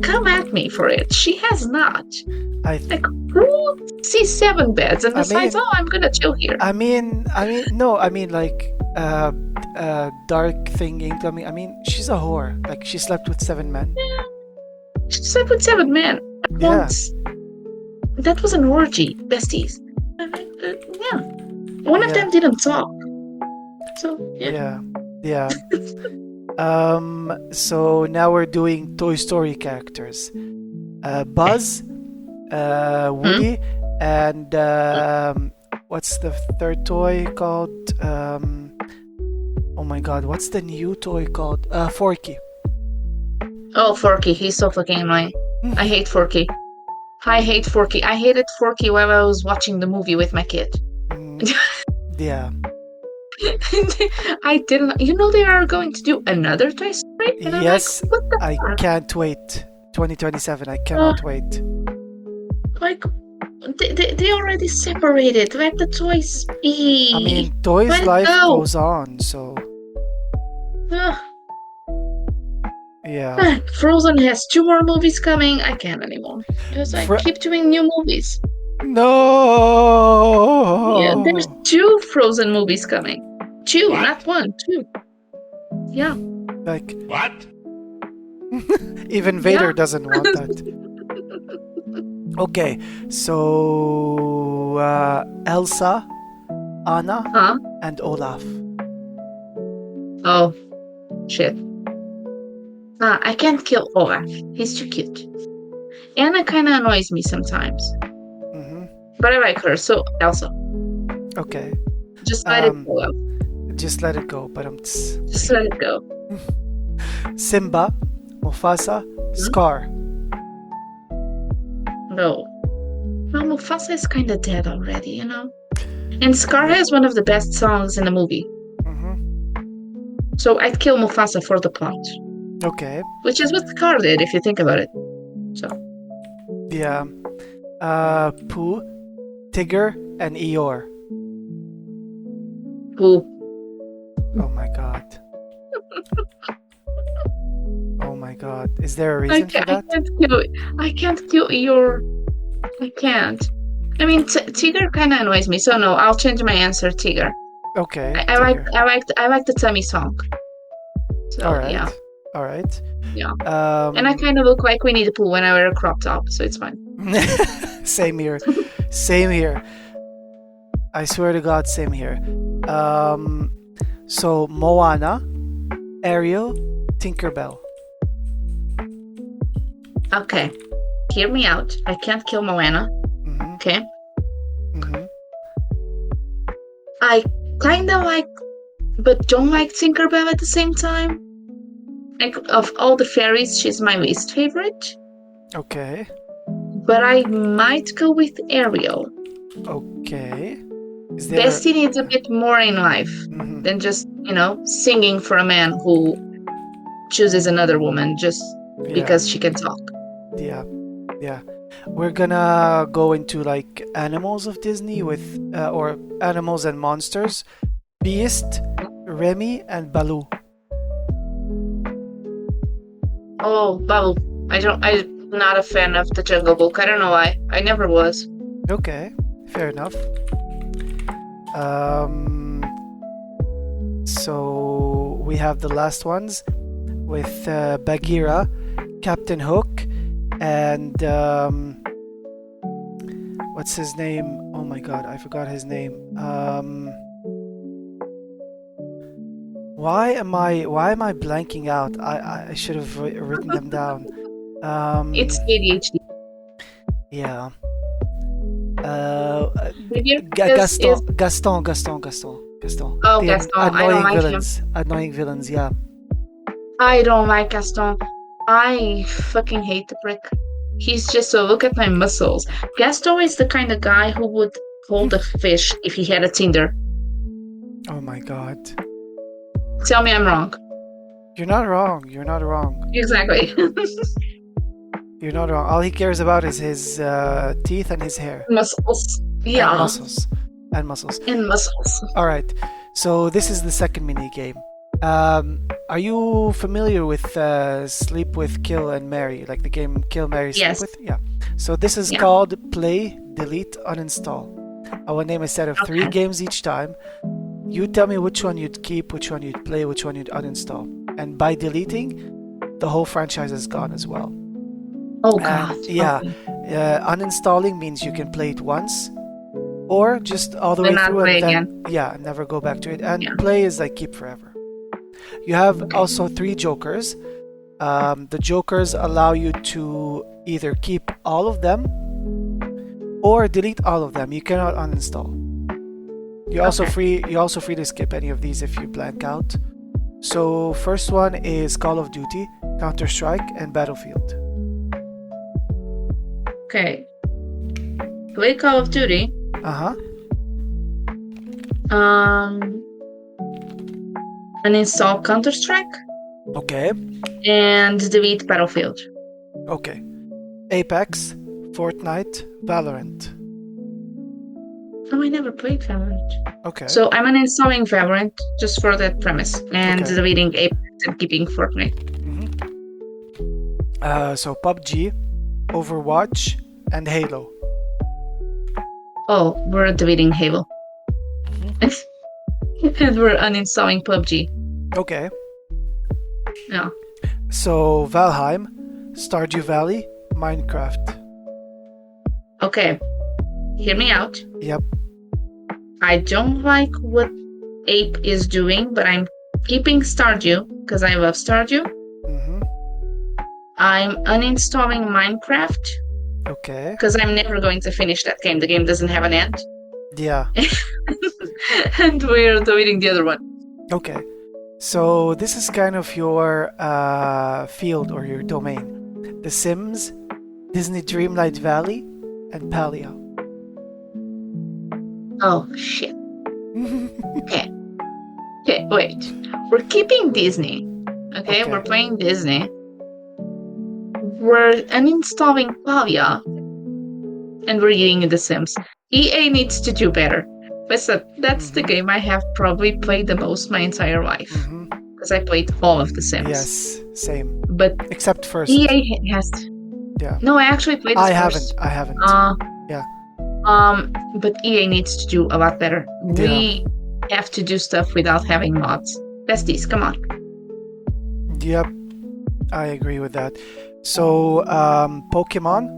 Speaker 2: Come at me for it. She has not. Who sees 7 beds and decides, I'm gonna chill here?
Speaker 1: Dark Thing. I mean, she's a whore. Like she slept with 7 men.
Speaker 2: Yeah. She slept with 7 men at once. That was an orgy, besties. Yeah. One of them didn't talk. So
Speaker 1: yeah. So now we're doing Toy Story characters. Buzz, Woody, and what's the third toy called? Oh my god, what's the new toy called? Forky.
Speaker 2: Oh, Forky, he's so fucking annoying. I hate Forky. I hated Forky while I was watching the movie with my kid.
Speaker 1: Yeah.
Speaker 2: I didn't. You know they are going to do another Toy Story? And
Speaker 1: yes,
Speaker 2: I'm like, what the
Speaker 1: I
Speaker 2: fuck?
Speaker 1: can't wait. 2027, I cannot wait.
Speaker 2: Like, they already separated. Let the toys be.
Speaker 1: I mean, Toys' life goes on, so... Yeah.
Speaker 2: Frozen has 2 more movies coming. I can't anymore. Just keep doing new movies.
Speaker 1: No.
Speaker 2: Yeah, there's 2 Frozen movies coming. 2, not 1, 2. Yeah.
Speaker 1: Like
Speaker 3: what?
Speaker 1: Even Vader doesn't want that. Okay, so Elsa, Anna, and Olaf.
Speaker 2: Oh, shit. I can't kill Olaf. He's too cute. Anna kind of annoys me sometimes. But I like her, so Elsa.
Speaker 1: Okay.
Speaker 2: Just let it go.
Speaker 1: Just let it go, but
Speaker 2: Just let it go.
Speaker 1: Simba, Mufasa, Scar.
Speaker 2: No. Well, Mufasa is kind of dead already, you know? And Scar has one of the best songs in the movie. So I'd kill Mufasa for the plot.
Speaker 1: Okay.
Speaker 2: Which is what Scar did, if you think about it. So.
Speaker 1: Yeah. Pooh, Tigger, and Eeyore.
Speaker 2: Pooh.
Speaker 1: Oh my god. Oh my god. Is there a reason for that?
Speaker 2: I can't kill Eeyore. I can't. I mean, Tigger kind of annoys me, so no, I'll change my answer, Tigger.
Speaker 1: Okay.
Speaker 2: I like the Tummy song. So,
Speaker 1: all right.
Speaker 2: Yeah.
Speaker 1: All right.
Speaker 2: Yeah. And I kind of look like Winnie the Pooh when I wear a crop top, so it's fine.
Speaker 1: Same here. Same here. I swear to God, same here. So Moana, Ariel, Tinkerbell.
Speaker 2: Okay. Hear me out. I can't kill Moana. Okay.
Speaker 1: Mm-hmm.
Speaker 2: I kind of like, but don't like Tinkerbell at the same time. Like, of all the fairies, she's my least favorite.
Speaker 1: Okay.
Speaker 2: But I might go with Ariel.
Speaker 1: Okay. Is there?
Speaker 2: Bestie needs a bit more in life
Speaker 1: Mhm.
Speaker 2: than just, singing for a man who chooses another woman just
Speaker 1: Yeah.
Speaker 2: because she can talk.
Speaker 1: Yeah. Yeah. We're gonna go into like animals of Disney with, or animals and monsters. Beast, Remy, and Baloo.
Speaker 2: Oh, Bubble. I'm not a fan of the Jungle Book. I don't know why. I never was.
Speaker 1: Okay, fair enough. So we have the last ones with Bagheera, Captain Hook, and what's his name? Oh my god, I forgot his name. Why am I blanking out? I should have written them down.
Speaker 2: It's ADHD.
Speaker 1: Yeah. Gaston.
Speaker 2: Oh,
Speaker 1: The
Speaker 2: Gaston. I don't
Speaker 1: annoying
Speaker 2: like him.
Speaker 1: villains. Annoying villains, yeah.
Speaker 2: I don't like Gaston. I fucking hate the prick. He's just so, look at my muscles. Gaston is the kind of guy who would hold a fish if he had a Tinder.
Speaker 1: Oh my god.
Speaker 2: Tell me I'm wrong.
Speaker 1: You're not wrong.
Speaker 2: Exactly.
Speaker 1: You're not wrong. All he cares about is his teeth and his hair.
Speaker 2: Muscles. Yeah.
Speaker 1: And muscles. All right. So this is the second mini game. Are you familiar with Sleep with, Kill and Marry, like the game Kill, Marry, Sleep
Speaker 2: Yes.
Speaker 1: with? Yeah. So this is called Play, Delete, Uninstall. I will name a set of 3 games each time. You tell me which one you'd keep, which one you'd play, which one you'd uninstall. And by deleting, the whole franchise is gone as well.
Speaker 2: Oh god.
Speaker 1: Yeah.
Speaker 2: Okay.
Speaker 1: Uninstalling means you can play it once, or just all the way
Speaker 2: Then not
Speaker 1: through
Speaker 2: play
Speaker 1: and then
Speaker 2: again.
Speaker 1: never go back to it. And
Speaker 2: Yeah.
Speaker 1: play is like keep forever. You have also 3 jokers. The jokers allow you to either keep all of them or delete all of them. You cannot uninstall. You're also free to skip any of these if you blank out. So first one is Call of Duty, Counter-Strike, and Battlefield.
Speaker 2: Okay. Play Call of Duty.
Speaker 1: Uh-huh.
Speaker 2: Uninstall Counter-Strike.
Speaker 1: Okay.
Speaker 2: And delete Battlefield.
Speaker 1: Okay. Apex, Fortnite, Valorant.
Speaker 2: Oh, I never played Valorant.
Speaker 1: Okay.
Speaker 2: So I'm uninstalling Valorant just for that premise and
Speaker 1: Okay.
Speaker 2: deleting Apex and keeping Fortnite.
Speaker 1: So PUBG, Overwatch, and Halo.
Speaker 2: Oh, we're deleting Halo. And we're uninstalling PUBG.
Speaker 1: Okay.
Speaker 2: Yeah.
Speaker 1: So Valheim, Stardew Valley, Minecraft.
Speaker 2: Okay. Hear me out.
Speaker 1: Yep.
Speaker 2: I don't like what Ape is doing, but I'm keeping Stardew because I love Stardew.
Speaker 1: Mm-hmm.
Speaker 2: I'm uninstalling Minecraft
Speaker 1: Okay.
Speaker 2: because I'm never going to finish that game. The game doesn't have an end.
Speaker 1: Yeah.
Speaker 2: And we're deleting the other one.
Speaker 1: Okay. So this is kind of your field or your domain. The Sims, Disney Dreamlight Valley, and Paleo.
Speaker 2: Oh, shit. Okay. Okay, wait. We're keeping Disney. Okay,
Speaker 1: Okay.
Speaker 2: we're playing Disney. We're uninstalling Paleo. And we're eating The Sims. EA needs to do better. But that's the game I have probably played the most my entire life. Because I played all of The Sims.
Speaker 1: Yes, same.
Speaker 2: But
Speaker 1: Except first.
Speaker 2: EA has...
Speaker 1: Yeah.
Speaker 2: No, I actually played it first.
Speaker 1: I haven't. Yeah.
Speaker 2: But EA needs to do a lot better.
Speaker 1: Yeah.
Speaker 2: We have to do stuff without having mods. Besties, come on.
Speaker 1: Yep. I agree with that. So, Pokemon,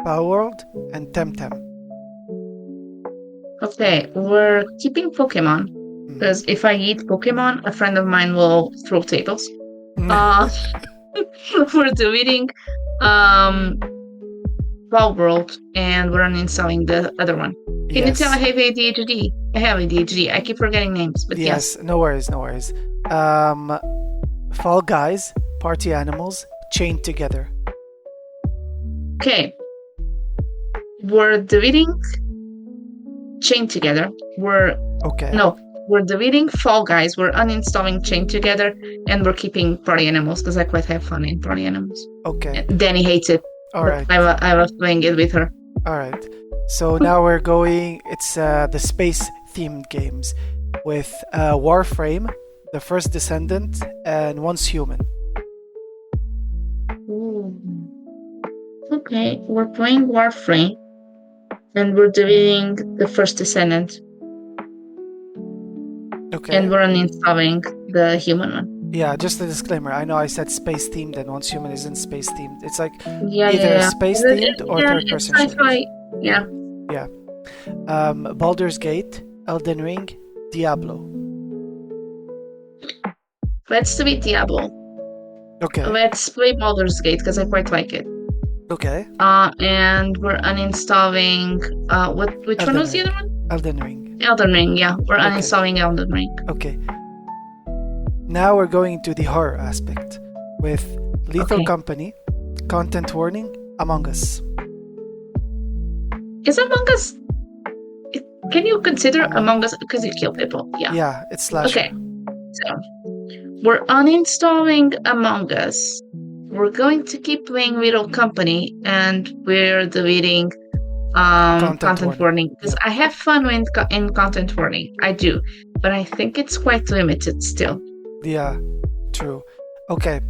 Speaker 1: Power World, and Temtem.
Speaker 2: Okay, we're keeping Pokemon. Because if I eat Pokemon, a friend of mine will throw tables. We're deleting Ball World, and we're uninstalling the other one. Can you tell I
Speaker 1: Yes.
Speaker 2: have ADHD? I have ADHD. I keep forgetting names, but yes.
Speaker 1: Yes. No worries. No worries. Fall Guys, Party Animals, Chained Together.
Speaker 2: Okay. We're deleting Chain Together.
Speaker 1: Okay.
Speaker 2: We're deleting Fall Guys. We're uninstalling Chain Together, and we're keeping Party Animals because I quite have fun in Party Animals.
Speaker 1: Okay.
Speaker 2: Danny hates it.
Speaker 1: All right.
Speaker 2: I love playing it with her.
Speaker 1: All right. So now we're going. It's the space-themed games with Warframe, The First Descendant, and Once Human.
Speaker 2: Ooh. Okay, we're playing Warframe, and we're doing The First Descendant,
Speaker 1: Okay.
Speaker 2: and we're uninstalling the human one.
Speaker 1: Yeah, just a disclaimer. I know I said space-themed, and Once Human isn't space-themed. It's like
Speaker 2: Yeah,
Speaker 1: either
Speaker 2: yeah.
Speaker 1: space-themed or third-person
Speaker 2: it's
Speaker 1: shooters.
Speaker 2: sci-fi. Yeah.
Speaker 1: Baldur's Gate, Elden Ring, Diablo.
Speaker 2: Let's do it Diablo.
Speaker 1: Okay.
Speaker 2: Let's play Baldur's Gate because I quite like it.
Speaker 1: Okay.
Speaker 2: And we're uninstalling which one
Speaker 1: Elden
Speaker 2: was the
Speaker 1: Ring.
Speaker 2: other one?
Speaker 1: Elden Ring.
Speaker 2: Elden Ring, yeah. We're
Speaker 1: Okay.
Speaker 2: uninstalling Elden Ring.
Speaker 1: Okay. Now we're going to the horror aspect with Lethal
Speaker 2: Okay.
Speaker 1: Company, Content Warning, Among Us.
Speaker 2: Is Among Us can you consider Among Us because you kill people? Yeah.
Speaker 1: Yeah, it's slasher.
Speaker 2: Okay. So we're uninstalling Among Us. We're going to keep playing Little Company, and we're deleting content warning because I have fun in content warning. I do, but I think it's quite limited still.
Speaker 1: Yeah, true. Okay.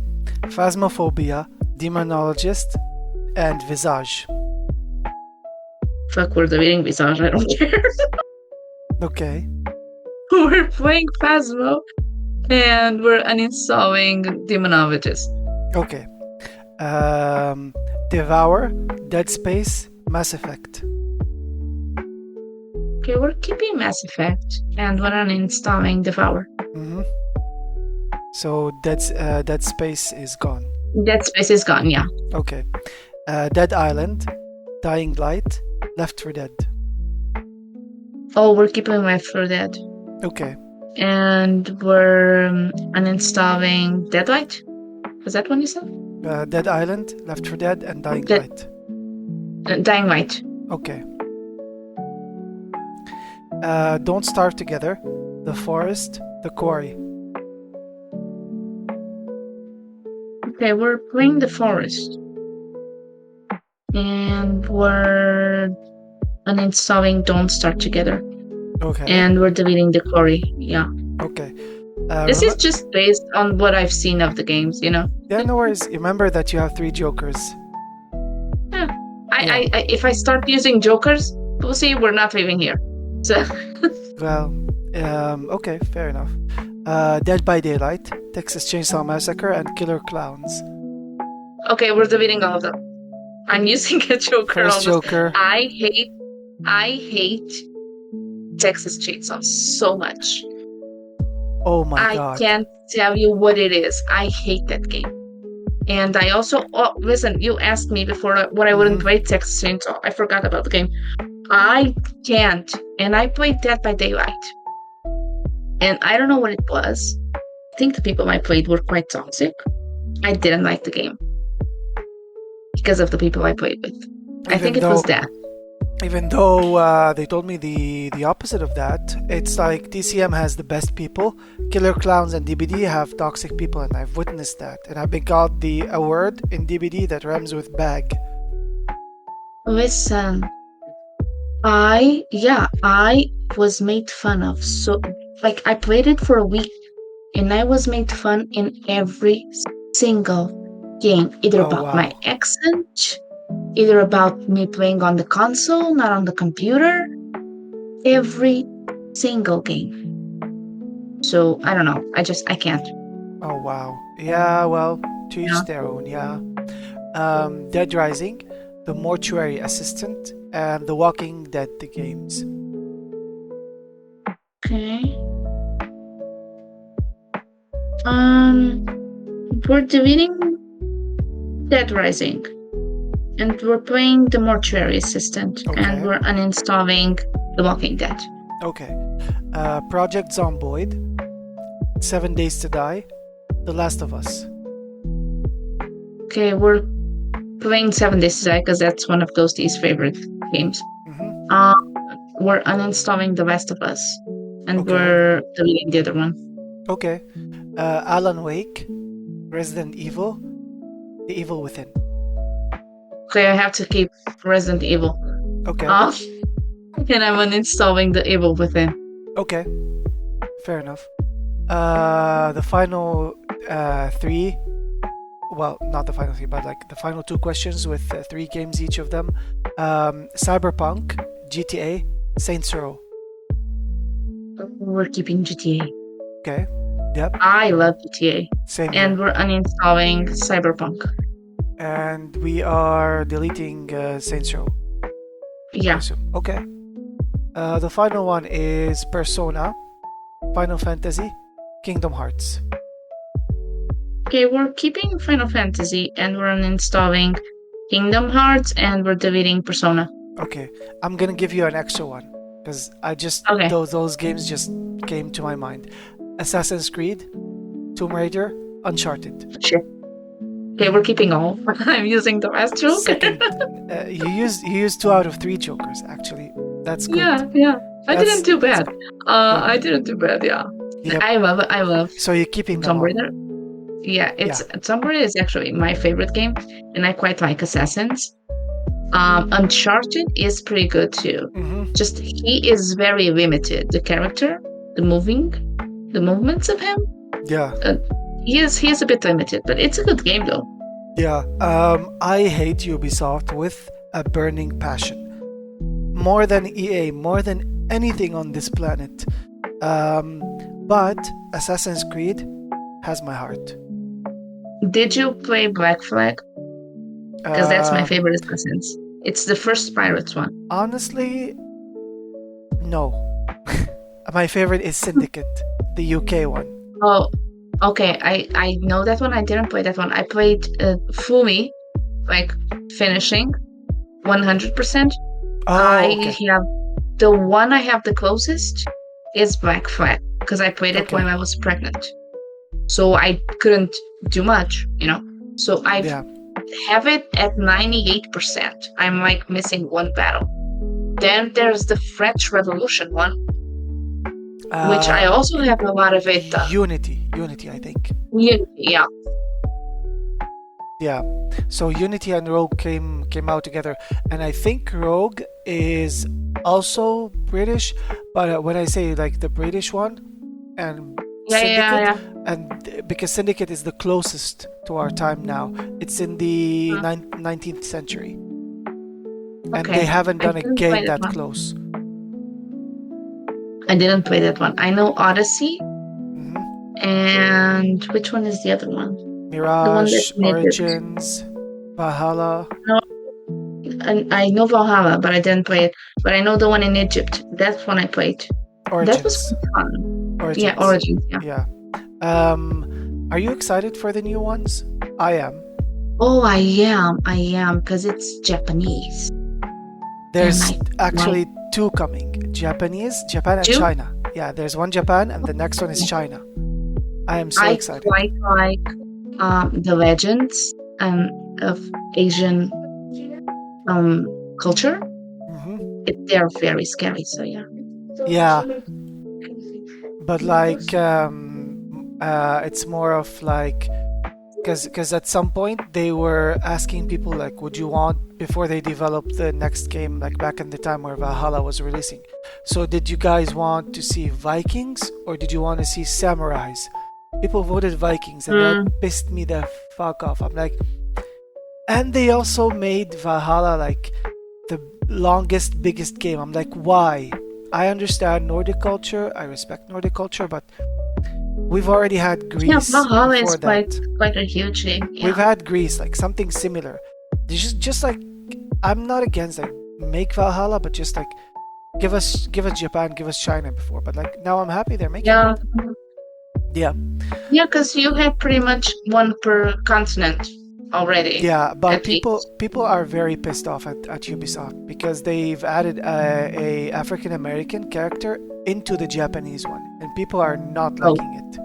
Speaker 1: Phasmophobia, Demonologist, and Visage.
Speaker 2: Fuck, we're deleting Visage. I don't care.
Speaker 1: Okay.
Speaker 2: We're playing Phasmo, and we're uninstalling Demonologist.
Speaker 1: Okay. Devour, Dead Space, Mass Effect.
Speaker 2: Okay, we're keeping Mass Effect, and we're uninstalling Devour.
Speaker 1: Mm-hmm. So Dead Space is gone.
Speaker 2: Dead Space is gone, yeah.
Speaker 1: Okay. Dead Island, Dying Light, Left 4 Dead.
Speaker 2: Oh, we're keeping Left 4 Dead.
Speaker 1: Okay.
Speaker 2: And we're uninstalling Deadlight? Was that one you said?
Speaker 1: Dead Island, Left 4 Dead, and Dying
Speaker 2: Dead-
Speaker 1: Light.
Speaker 2: Dying Light.
Speaker 1: Okay. Don't Starve Together, The Forest, The Quarry.
Speaker 2: Okay, we're playing The Forest. And we're uninstalling Don't Start Together.
Speaker 1: Okay.
Speaker 2: And we're deleting The Quarry. Yeah.
Speaker 1: Okay.
Speaker 2: This is just based on what I've seen of the games, you know?
Speaker 1: Yeah, no worries. Remember that you have 3 jokers.
Speaker 2: I if I start using jokers, we'll see we're not leaving here. So
Speaker 1: Well, okay, fair enough. Dead by Daylight, Texas Chainsaw Massacre, and Killer Clowns.
Speaker 2: okay, we're deleting all of them. I'm using a joker.
Speaker 1: First
Speaker 2: almost.
Speaker 1: joker.
Speaker 2: I hate Texas Chainsaw so much.
Speaker 1: Oh my
Speaker 2: I
Speaker 1: god.
Speaker 2: can't tell you what it is. I hate that game. And I also listen. You asked me before what I wouldn't play Texas Chainsaw. I forgot about the game. I can't. And I played Dead by Daylight. And I don't know what it was. I think the people I played were quite toxic. I didn't like the game because of the people I played with. I think it was that.
Speaker 1: Even though they told me the opposite of that, it's like TCM has the best people. Killer Clowns and DBD have toxic people, and I've witnessed that. And I've been called a word in DBD that rhymes with bag.
Speaker 2: Listen, I was made fun of. So, like, I played it for a week, and I was made fun in every single game, either about my accent, either about me playing on the console, not on the computer. Every single game. So, I don't know. I can't.
Speaker 1: Oh wow. Yeah, well, to each their own, yeah. Dead Rising, The Mortuary Assistant, and The Walking Dead, the games.
Speaker 2: Okay. We're deleting Dead Rising. and we're playing The Mortuary Assistant,
Speaker 1: Okay.
Speaker 2: and we're uninstalling The Walking Dead.
Speaker 1: Okay. Project Zomboid, 7 Days to Die, The Last of Us.
Speaker 2: Okay, we're playing 7 Days to Die because that's one of Ghosty's favorite games. We're uninstalling The Last of Us, and
Speaker 1: Okay.
Speaker 2: we're deleting the other one.
Speaker 1: Okay. Alan Wake, Resident Evil, The Evil Within.
Speaker 2: Okay, I have to keep Resident Evil.
Speaker 1: Okay.
Speaker 2: And I'm uninstalling The Evil Within.
Speaker 1: Okay. Fair enough. The final three. Well, not the final three, but like the final two questions with 3 games each of them. Cyberpunk, GTA, Saints Row.
Speaker 2: We're keeping GTA.
Speaker 1: Okay. Yep.
Speaker 2: I love GTA.
Speaker 1: Same
Speaker 2: And
Speaker 1: here.
Speaker 2: we're uninstalling Cyberpunk.
Speaker 1: And we are deleting Saints Row. I
Speaker 2: Yeah.
Speaker 1: assume. Okay. The final one is Persona, Final Fantasy, Kingdom Hearts.
Speaker 2: Okay, we're keeping Final Fantasy and we're uninstalling Kingdom Hearts and we're deleting Persona.
Speaker 1: Okay. I'm gonna give you an extra one because I just
Speaker 2: Okay.
Speaker 1: those games just came to my mind. Assassin's Creed, Tomb Raider, Uncharted.
Speaker 2: Shit. Okay, we're keeping all. I'm using the last joke.
Speaker 1: Second, you used 2 out of 3 jokers actually. That's good.
Speaker 2: Yeah. I
Speaker 1: That's-
Speaker 2: didn't do bad. I didn't do bad, yeah.
Speaker 1: Yep.
Speaker 2: I love
Speaker 1: So you're keeping them
Speaker 2: Tomb
Speaker 1: all.
Speaker 2: Raider. Yeah, Tomb Raider is actually my favorite game, and I quite like Assassins. Uncharted is pretty good too.
Speaker 1: Mhm.
Speaker 2: Just he is very limited. The character, the movements of him,
Speaker 1: Yeah.
Speaker 2: he is a bit limited, but it's a good game though.
Speaker 1: Yeah. I hate Ubisoft with a burning passion. More than EA, more than anything on this planet. But Assassin's Creed has my heart.
Speaker 2: Did you play Black Flag? Because that's my
Speaker 1: Uh,
Speaker 2: favorite Assassins. It's the first Pirates one.
Speaker 1: Honestly, no. My favorite is Syndicate, the UK one.
Speaker 2: Oh, okay. I know that one. I didn't play that one. I played fully, like finishing, 100%.
Speaker 1: Oh,
Speaker 2: I
Speaker 1: okay.
Speaker 2: have the one I have the closest is Black Flag because I played it
Speaker 1: Okay.
Speaker 2: when I was pregnant, so I couldn't do much, So I
Speaker 1: Yeah.
Speaker 2: have it at 98%. I'm like missing one battle. Then there's the French Revolution one, which I also have a lot of it done.
Speaker 1: Unity, I think.
Speaker 2: Yeah.
Speaker 1: Yeah. So Unity and Rogue came out together, and I think Rogue is also British, but when I say like the British one, and Syndicate,
Speaker 2: Yeah.
Speaker 1: and because Syndicate is the closest to our time now, it's in the 19th century, and
Speaker 2: Okay.
Speaker 1: they haven't
Speaker 2: I
Speaker 1: done a
Speaker 2: didn't play
Speaker 1: game
Speaker 2: that
Speaker 1: that
Speaker 2: one.
Speaker 1: close.
Speaker 2: I didn't play that one. I know Odyssey,
Speaker 1: Mhm.
Speaker 2: and which one is the other one?
Speaker 1: Mirage,
Speaker 2: that's in Egypt.
Speaker 1: Origins, Valhalla.
Speaker 2: And I know Valhalla, but I didn't play it. But I know the one in Egypt. That's one I played.
Speaker 1: Origins.
Speaker 2: That was fun.
Speaker 1: Origins.
Speaker 2: Yeah, Origins. Yeah.
Speaker 1: Yeah. Are you excited for the new ones? I am.
Speaker 2: Oh, I am, because it's Japanese.
Speaker 1: There's
Speaker 2: I
Speaker 1: actually 2 coming. Japan and
Speaker 2: 2?
Speaker 1: China. Yeah, there's one Japan and the next one is China. I am so
Speaker 2: I
Speaker 1: excited.
Speaker 2: quite like the legends of Asian culture.
Speaker 1: Mhm.
Speaker 2: They're very scary. So yeah.
Speaker 1: Yeah. But like it's more of like because at some point they were asking people like, would you want, before they developed the next game, like back in the time where Valhalla was releasing, so did you guys want to see Vikings or did you want to see samurais? People voted Vikings and that pissed me the fuck off. I'm like, and they also made Valhalla like the longest, biggest game. I'm like, why? I understand Nordic culture, I respect Nordic culture, but we've already had Greece.
Speaker 2: Yeah, Valhalla
Speaker 1: before
Speaker 2: is
Speaker 1: that.
Speaker 2: quite a huge game. Yeah.
Speaker 1: We've had Greece, like something similar. There's just like, I'm not against like make Valhalla, but just like give us Japan, give us China before. But like now I'm happy they're making
Speaker 2: Yeah.
Speaker 1: it. Yeah.
Speaker 2: Yeah, because you had pretty much one per continent already.
Speaker 1: Yeah, but
Speaker 2: At least.
Speaker 1: people are very pissed off at Ubisoft because they've added a African American character into the Japanese one, and people are not
Speaker 2: Oh,
Speaker 1: liking it.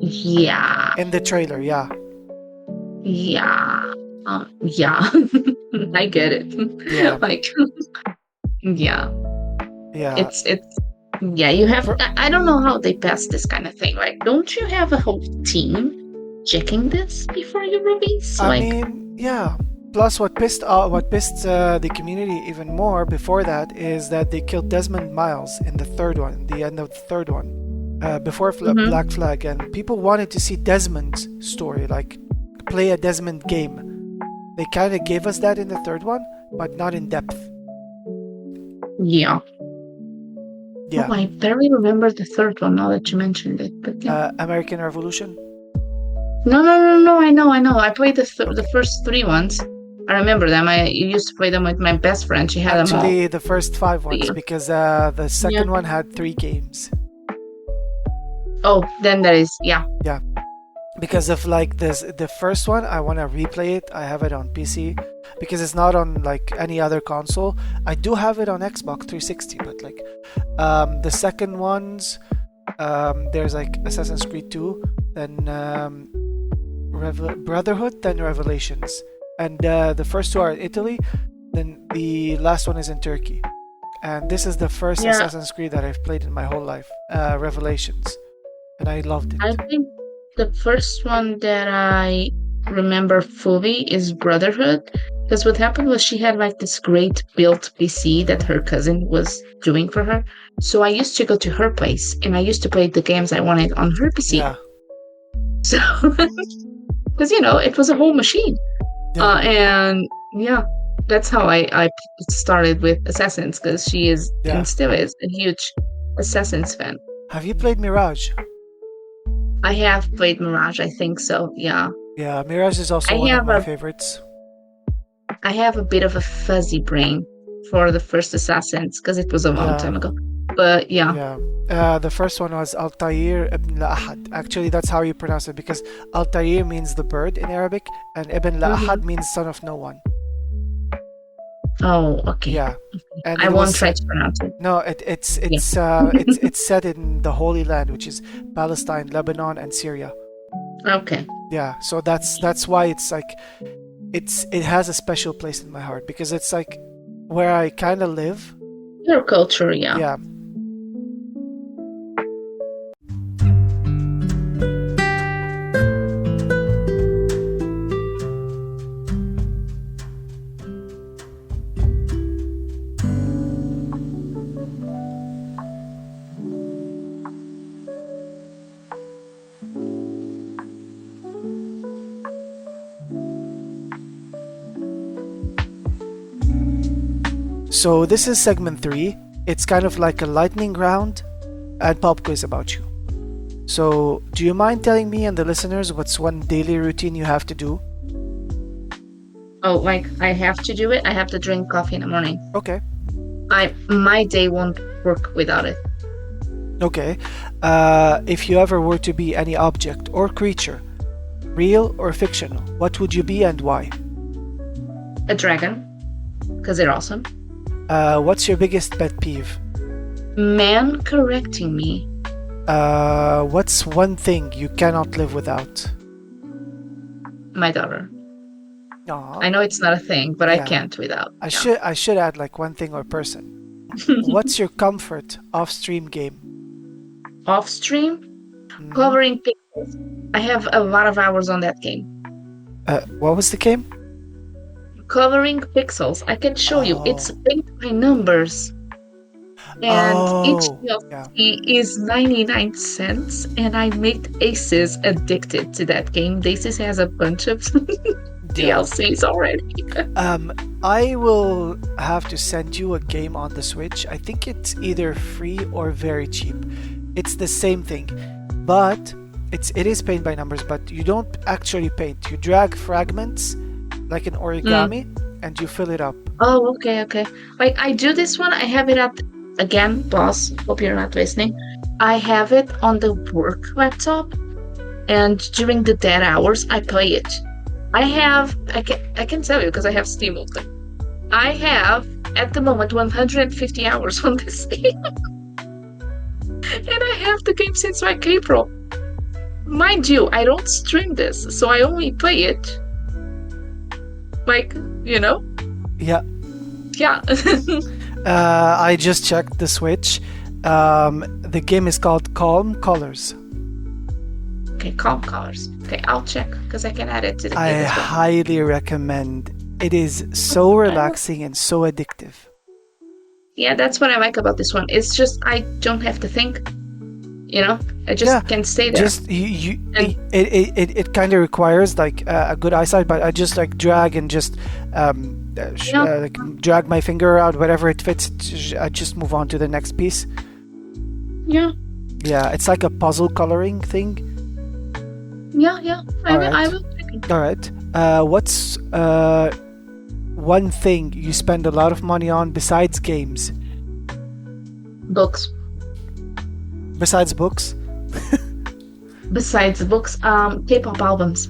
Speaker 2: yeah.
Speaker 1: In the trailer, yeah,
Speaker 2: Yeah. Yeah. I get it.
Speaker 1: yeah,
Speaker 2: Like, yeah.
Speaker 1: yeah.
Speaker 2: It's yeah, you have
Speaker 1: For,
Speaker 2: I don't know how they pass this kind of thing. Like, don't you have a whole team checking this before you release?
Speaker 1: I
Speaker 2: Like,
Speaker 1: mean, yeah. Plus, what pissed the community even more before that is that they killed Desmond Miles in the third one, the end of the third one, before
Speaker 2: mhm.
Speaker 1: Black Flag, and people wanted to see Desmond's story, like play a Desmond game. They kind of gave us that in the third one, but not in depth.
Speaker 2: Yeah.
Speaker 1: Yeah.
Speaker 2: Oh, I barely remember the third one now that you mentioned it. But yeah.
Speaker 1: American Revolution.
Speaker 2: No. I know. I played the
Speaker 1: Okay.
Speaker 2: first three ones. I remember them. I used to play them with my best friend. She had them all.
Speaker 1: Actually, the first 5
Speaker 2: But
Speaker 1: ones,
Speaker 2: yeah.
Speaker 1: because the
Speaker 2: Yeah.
Speaker 1: second one had 3 games.
Speaker 2: Oh, then there is. Yeah.
Speaker 1: Yeah. Because of like this, the first one, I want to replay it. I have it on PC because it's not on like any other console. I do have it on Xbox 360, but like the second ones, there's like Assassin's Creed 2, then Brotherhood, then Revelations, and the first 2 are in Italy. Then the last one is in Turkey, and this is the first
Speaker 2: Yeah.
Speaker 1: Assassin's Creed that I've played in my whole life, Revelations, and I loved
Speaker 2: I
Speaker 1: it.
Speaker 2: think the first one that I remember fully is Brotherhood. Because what happened was she had like this great built PC that her cousin was doing for her. So I used to go to her place and I used to play the games I wanted on her PC.
Speaker 1: Yeah,
Speaker 2: So, because it was a whole machine.
Speaker 1: yeah,
Speaker 2: And yeah, that's how I started with Assassins because she is
Speaker 1: yeah.
Speaker 2: and still is a huge Assassins fan.
Speaker 1: Have you played Mirage?
Speaker 2: I have played Mirage, I think so. Yeah.
Speaker 1: Yeah, Mirage is also
Speaker 2: I
Speaker 1: one of
Speaker 2: have
Speaker 1: my
Speaker 2: a
Speaker 1: favorites.
Speaker 2: I have a bit of a fuzzy brain for the first Assassins because it was a long
Speaker 1: Yeah,
Speaker 2: time ago. But yeah.
Speaker 1: yeah. The first one was Altair ibn La'ahad. Actually, that's how you pronounce it because Altair means the bird in Arabic, and Ibn La'ahad means son of no one.
Speaker 2: Oh, okay.
Speaker 1: Yeah, and
Speaker 2: I
Speaker 1: it
Speaker 2: won't
Speaker 1: was
Speaker 2: try
Speaker 1: set.
Speaker 2: to pronounce it.
Speaker 1: No, it's set in the Holy Land, which is Palestine, Lebanon, and Syria.
Speaker 2: Okay.
Speaker 1: Yeah, so that's why it's like it has a special place in my heart because it's like where I kind of live.
Speaker 2: Your culture, yeah.
Speaker 1: Yeah. So this is segment 3. It's kind of like a lightning round and pop quiz about you. So do you mind telling me and the listeners what's one daily routine you have to do?
Speaker 2: Oh, like I have to do it. I have to drink coffee in the morning.
Speaker 1: Okay.
Speaker 2: My day won't work without it.
Speaker 1: Okay. If you ever were to be any object or creature, real or fictional, what would you be and why?
Speaker 2: A dragon, because they're awesome.
Speaker 1: What's your biggest pet peeve?
Speaker 2: Man correcting me.
Speaker 1: What's one thing you cannot live without?
Speaker 2: My daughter.
Speaker 1: Aw.
Speaker 2: I know it's not a thing, but I
Speaker 1: Yeah.
Speaker 2: can't without.
Speaker 1: I should add like one thing or person. What's your comfort off-stream game?
Speaker 2: Off stream,
Speaker 1: Mhm.
Speaker 2: covering pixels. I have a lot of hours on that game.
Speaker 1: What was the game?
Speaker 2: Covering pixels. I can show you. It's
Speaker 1: Oh.
Speaker 2: paint by numbers. And each
Speaker 1: Yeah.
Speaker 2: DLC is 99 cents, and I made Aces addicted to that game. Aces has a bunch of DLCs already.
Speaker 1: I will have to send you a game on the Switch. I think it's either free or very cheap. It's the same thing, but it is paint by numbers, but you don't actually paint. You drag fragments like an origami and you fill it up.
Speaker 2: Oh, okay. Like I do this one. I have it up again, boss. Hope you're not listening. I have it on the work laptop, and during the dead hours, I play it. I can tell you because I have Steam open. I have at the moment 150 hours on this game, and I have the game since like April. Mind you, I don't stream this, so I only play it like, you know,
Speaker 1: Yeah.
Speaker 2: yeah.
Speaker 1: I just checked the Switch. The game is called Calm Colors.
Speaker 2: Okay, Calm Colors. Okay, I'll check because I can add it to the
Speaker 1: I
Speaker 2: game as well.
Speaker 1: highly recommend. It is so relaxing and so addictive.
Speaker 2: Yeah, that's what I like about this one. It's just I don't have to think. I just
Speaker 1: Yeah,
Speaker 2: can stay there.
Speaker 1: just you
Speaker 2: And-
Speaker 1: it kind of requires like a good eyesight, but I just like drag and just like drag my finger out wherever it fits. I just move on to the next piece.
Speaker 2: Yeah,
Speaker 1: Yeah, it's like a puzzle coloring thing.
Speaker 2: yeah. I
Speaker 1: Alright.
Speaker 2: will check it.
Speaker 1: All right. What's one thing you spend a lot of money on besides games?
Speaker 2: Books.
Speaker 1: Besides books?
Speaker 2: Besides books, K-pop albums.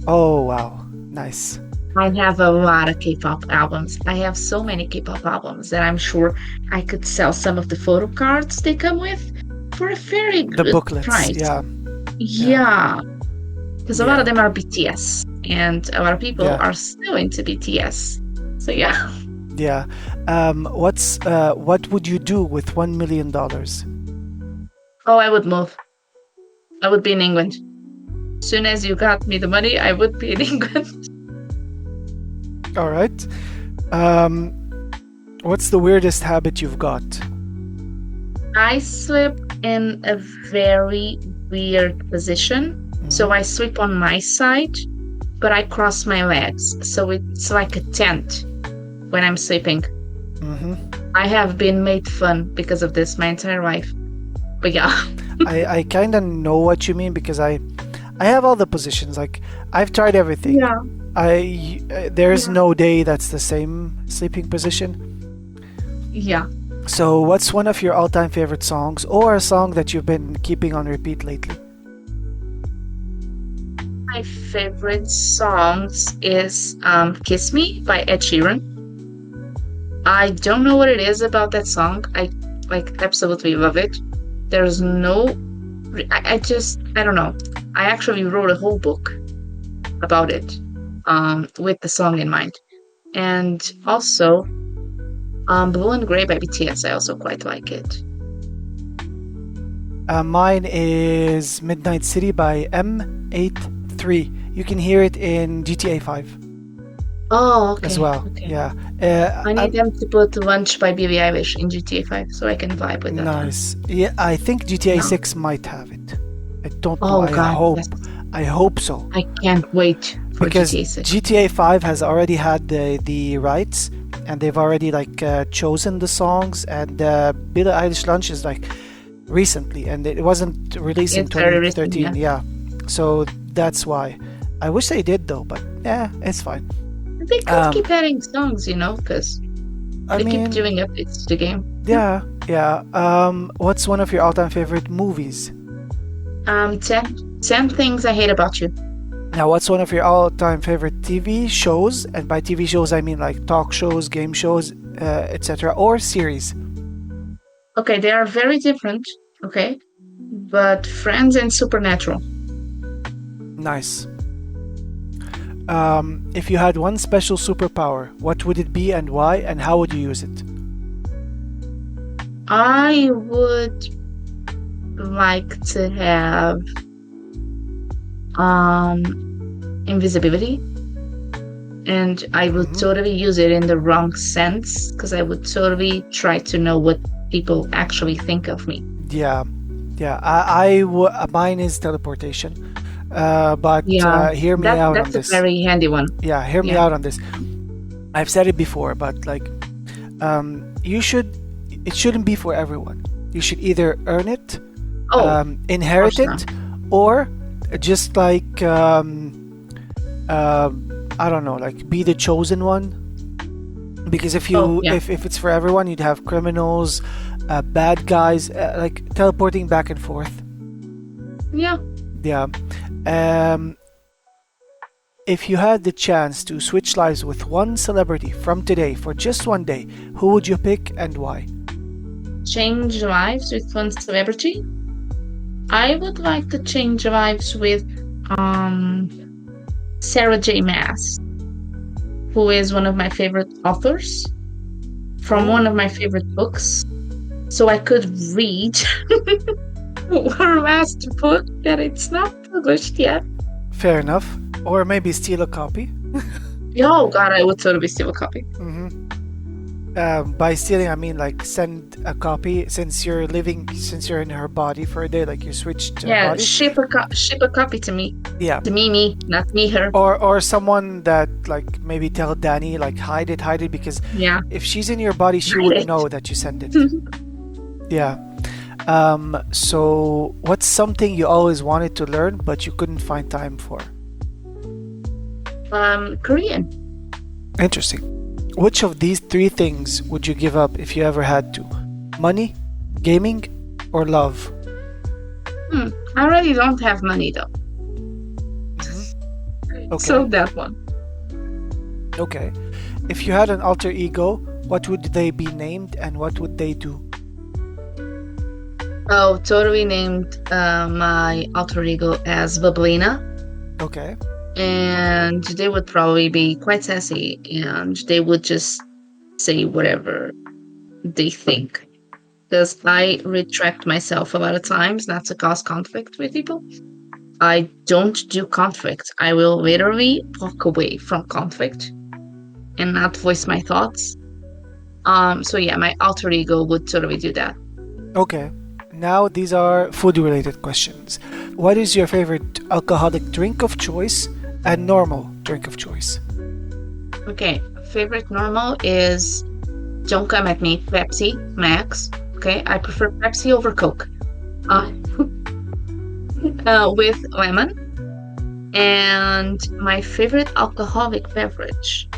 Speaker 1: Oh wow, nice.
Speaker 2: I have a lot of K-pop albums. I have so many K-pop albums that I'm sure I could sell some of the photo cards they come with for a very
Speaker 1: The
Speaker 2: good
Speaker 1: booklets,
Speaker 2: price.
Speaker 1: yeah.
Speaker 2: Yeah. Because a lot
Speaker 1: Yeah.
Speaker 2: of them are BTS, and a lot of people
Speaker 1: Yeah.
Speaker 2: are still into BTS. So yeah.
Speaker 1: Yeah. What would you do with $1 million?
Speaker 2: Oh, I would move. I would be in England. As soon as you got me the money, I would be in England.
Speaker 1: All right. What's the weirdest habit you've got?
Speaker 2: I sleep in a very weird position. So I sleep on my side, but I cross my legs. So it's like a tent when I'm sleeping.
Speaker 1: Mm-hmm.
Speaker 2: I have been made fun because of this my entire life. But yeah.
Speaker 1: I kind of know what you mean because I have all the positions. Like I've tried everything.
Speaker 2: Yeah.
Speaker 1: There's no day that's the same sleeping position.
Speaker 2: Yeah.
Speaker 1: So what's one of your all-time favorite songs or a song that you've been keeping on repeat lately?
Speaker 2: My favorite songs is Kiss Me by Ed Sheeran. I don't know what it is about that song. I absolutely love it. There's no I don't know. I actually wrote a whole book about it with the song in mind. And also Blue and Grey by BTS. I also quite like it.
Speaker 1: Mine is Midnight City by M83. You can hear it in GTA 5
Speaker 2: Oh, okay.
Speaker 1: as well.
Speaker 2: Okay.
Speaker 1: Yeah.
Speaker 2: I need them to put Lunch by Billie Eilish in GTA 5 so I can vibe with that.
Speaker 1: Nice. Yeah, I think GTA
Speaker 2: No.
Speaker 1: 6 might have it. I don't
Speaker 2: Oh,
Speaker 1: know.
Speaker 2: God.
Speaker 1: I hope so.
Speaker 2: I can't wait for
Speaker 1: Because
Speaker 2: GTA 6.
Speaker 1: GTA 5 has already had the rights and they've already chosen the songs, and Billie Eilish Lunch is recently, and it wasn't released in
Speaker 2: It's very recent,
Speaker 1: 2013. Yeah. So that's why. I wish they did though, but yeah, it's fine.
Speaker 2: They could keep adding songs, because
Speaker 1: I
Speaker 2: they
Speaker 1: mean,
Speaker 2: keep doing updates to the game.
Speaker 1: yeah. What's one of your all-time favorite movies?
Speaker 2: 10 things I hate about you.
Speaker 1: Now, what's one of your all-time favorite TV shows? And by TV shows, I mean like talk shows, game shows, etc., or series.
Speaker 2: Okay, they are very different, okay? But Friends and Supernatural.
Speaker 1: Nice. If you had one special superpower, what would it be and why, and how would you use it?
Speaker 2: I would like to have invisibility, and I would totally use it in the wrong sense because I would totally try to know what people actually think of me.
Speaker 1: Yeah. Mine is teleportation. But hear me out on
Speaker 2: That's
Speaker 1: this.
Speaker 2: a very handy one.
Speaker 1: Yeah, hear me out on this. I've said it before, but it shouldn't be for everyone. You should either earn it, inherit it, or just I don't know, be the chosen one. Because if it's for everyone, you'd have criminals, bad guys, teleporting back and forth.
Speaker 2: Yeah.
Speaker 1: Yeah. If you had the chance to switch lives with one celebrity from today for just one day, who would you pick and why?
Speaker 2: Change lives with one celebrity. I would like to change lives with um, Sarah J. Maas, who is one of my favorite authors from
Speaker 1: Oh,
Speaker 2: one of my favorite books. So I could read her last book that it's not published yet.
Speaker 1: fair enough. Or maybe steal a copy.
Speaker 2: Oh God, I would totally steal a copy.
Speaker 1: Hmm. By stealing, I mean like send a copy since you're in her body for a day, like you switched
Speaker 2: Yeah,
Speaker 1: bodies.
Speaker 2: ship a copy to me.
Speaker 1: Yeah.
Speaker 2: To me, not me, her.
Speaker 1: Or someone that like maybe tell Danny like hide it because
Speaker 2: Yeah.
Speaker 1: if she's in your body, she
Speaker 2: Hide
Speaker 1: would
Speaker 2: it.
Speaker 1: know that you sent it. Yeah. So what's something you always wanted to learn but you couldn't find time for?
Speaker 2: Korean.
Speaker 1: Interesting. Which of these three things would you give up if you ever had to? Money, gaming, or love?
Speaker 2: I already don't have money though.
Speaker 1: Mhm. Okay.
Speaker 2: So that one.
Speaker 1: Okay. If you had an alter ego, what would they be named and what would they do?
Speaker 2: Oh, totally named my alter ego as Bubbleina.
Speaker 1: Okay.
Speaker 2: And they would probably be quite sassy and they would just say whatever they think. Because I retract myself a lot of times not to cause conflict with people. I don't do conflict. I will literally walk away from conflict and not voice my thoughts. So yeah, my alter ego would totally do that.
Speaker 1: Okay. Now these are food related questions. What is your favorite alcoholic drink of choice and normal drink of choice?
Speaker 2: Okay, favorite normal is don't come at me, Pepsi Max. Okay, I prefer Pepsi over Coke. Uh, with lemon. And my favorite alcoholic beverage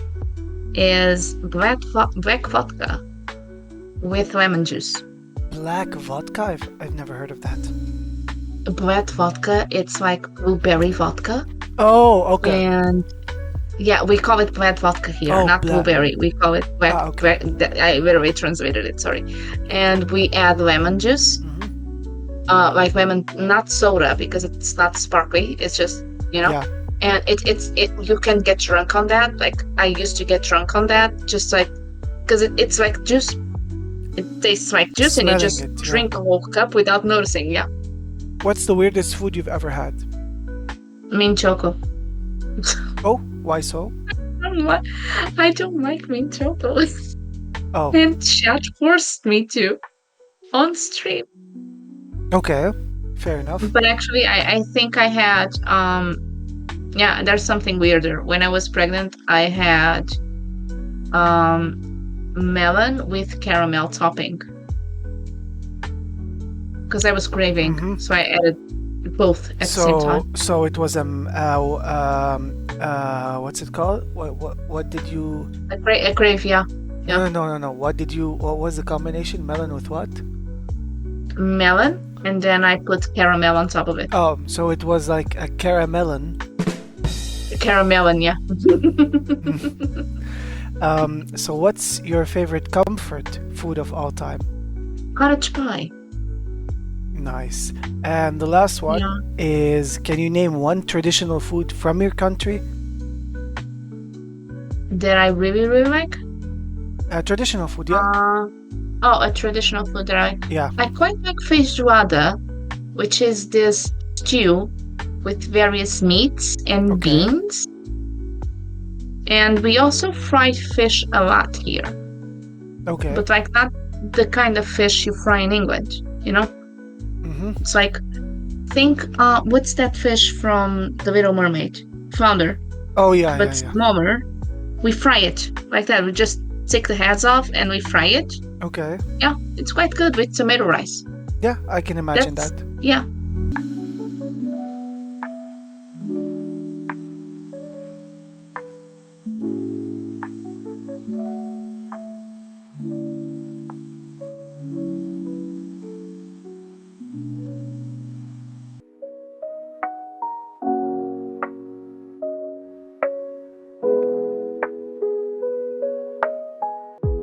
Speaker 2: is black vodka with lemon juice.
Speaker 1: Black vodka? I've never heard of that.
Speaker 2: Black vodka, it's like blueberry vodka.
Speaker 1: Oh, okay.
Speaker 2: And yeah, we call it black vodka here,
Speaker 1: Oh,
Speaker 2: not
Speaker 1: black.
Speaker 2: blueberry. We call it black.
Speaker 1: Ah, okay.
Speaker 2: I literally translated it, sorry. And we add lemon juice, like lemon, not soda because it's not sparkly. It's just,
Speaker 1: Yeah.
Speaker 2: and it you can get drunk on that. Like I used to get drunk on that, just like because it's like juice. It tastes like juice, and you
Speaker 1: Smelling
Speaker 2: just
Speaker 1: it, yeah.
Speaker 2: drink a whole cup without noticing. Yeah,
Speaker 1: What's the weirdest food you've ever had?
Speaker 2: mint choco.
Speaker 1: Oh, why so?
Speaker 2: I don't like mint choco,
Speaker 1: Oh,
Speaker 2: and chat forced me to on stream.
Speaker 1: okay. Fair enough.
Speaker 2: But actually, I think I had yeah, there's something weirder. When I was pregnant, I had melon with caramel topping because I was craving,
Speaker 1: Mhm.
Speaker 2: so I added both at the same time.
Speaker 1: So it was what's it called? What did you?
Speaker 2: I crave, yeah,
Speaker 1: No. What was the combination? Melon with what?
Speaker 2: melon, and then I put caramel on top of it.
Speaker 1: Oh, so it was like a caramelon.
Speaker 2: Caramelon, yeah.
Speaker 1: So what's your favorite comfort food of all time?
Speaker 2: Cottage pie.
Speaker 1: Nice. And the last one
Speaker 2: Yeah.
Speaker 1: is, can you name one traditional food from your country?
Speaker 2: That I really, really like.
Speaker 1: Traditional food, yeah.
Speaker 2: A traditional food that
Speaker 1: Yeah.
Speaker 2: I quite like feijoada, which is this stew with various meats and
Speaker 1: Okay.
Speaker 2: beans. And we also fry fish a lot here,
Speaker 1: Okay.
Speaker 2: but like not the kind of fish you fry in England,
Speaker 1: Mm-hmm.
Speaker 2: It's like, think, what's that fish from The Little Mermaid? Flounder,
Speaker 1: Oh yeah,
Speaker 2: but
Speaker 1: yeah.
Speaker 2: smaller. We fry it like that. We just take the heads off and we fry it.
Speaker 1: Okay.
Speaker 2: Yeah, it's quite good with tomato rice.
Speaker 1: Yeah, I can imagine
Speaker 2: That's,
Speaker 1: that.
Speaker 2: yeah.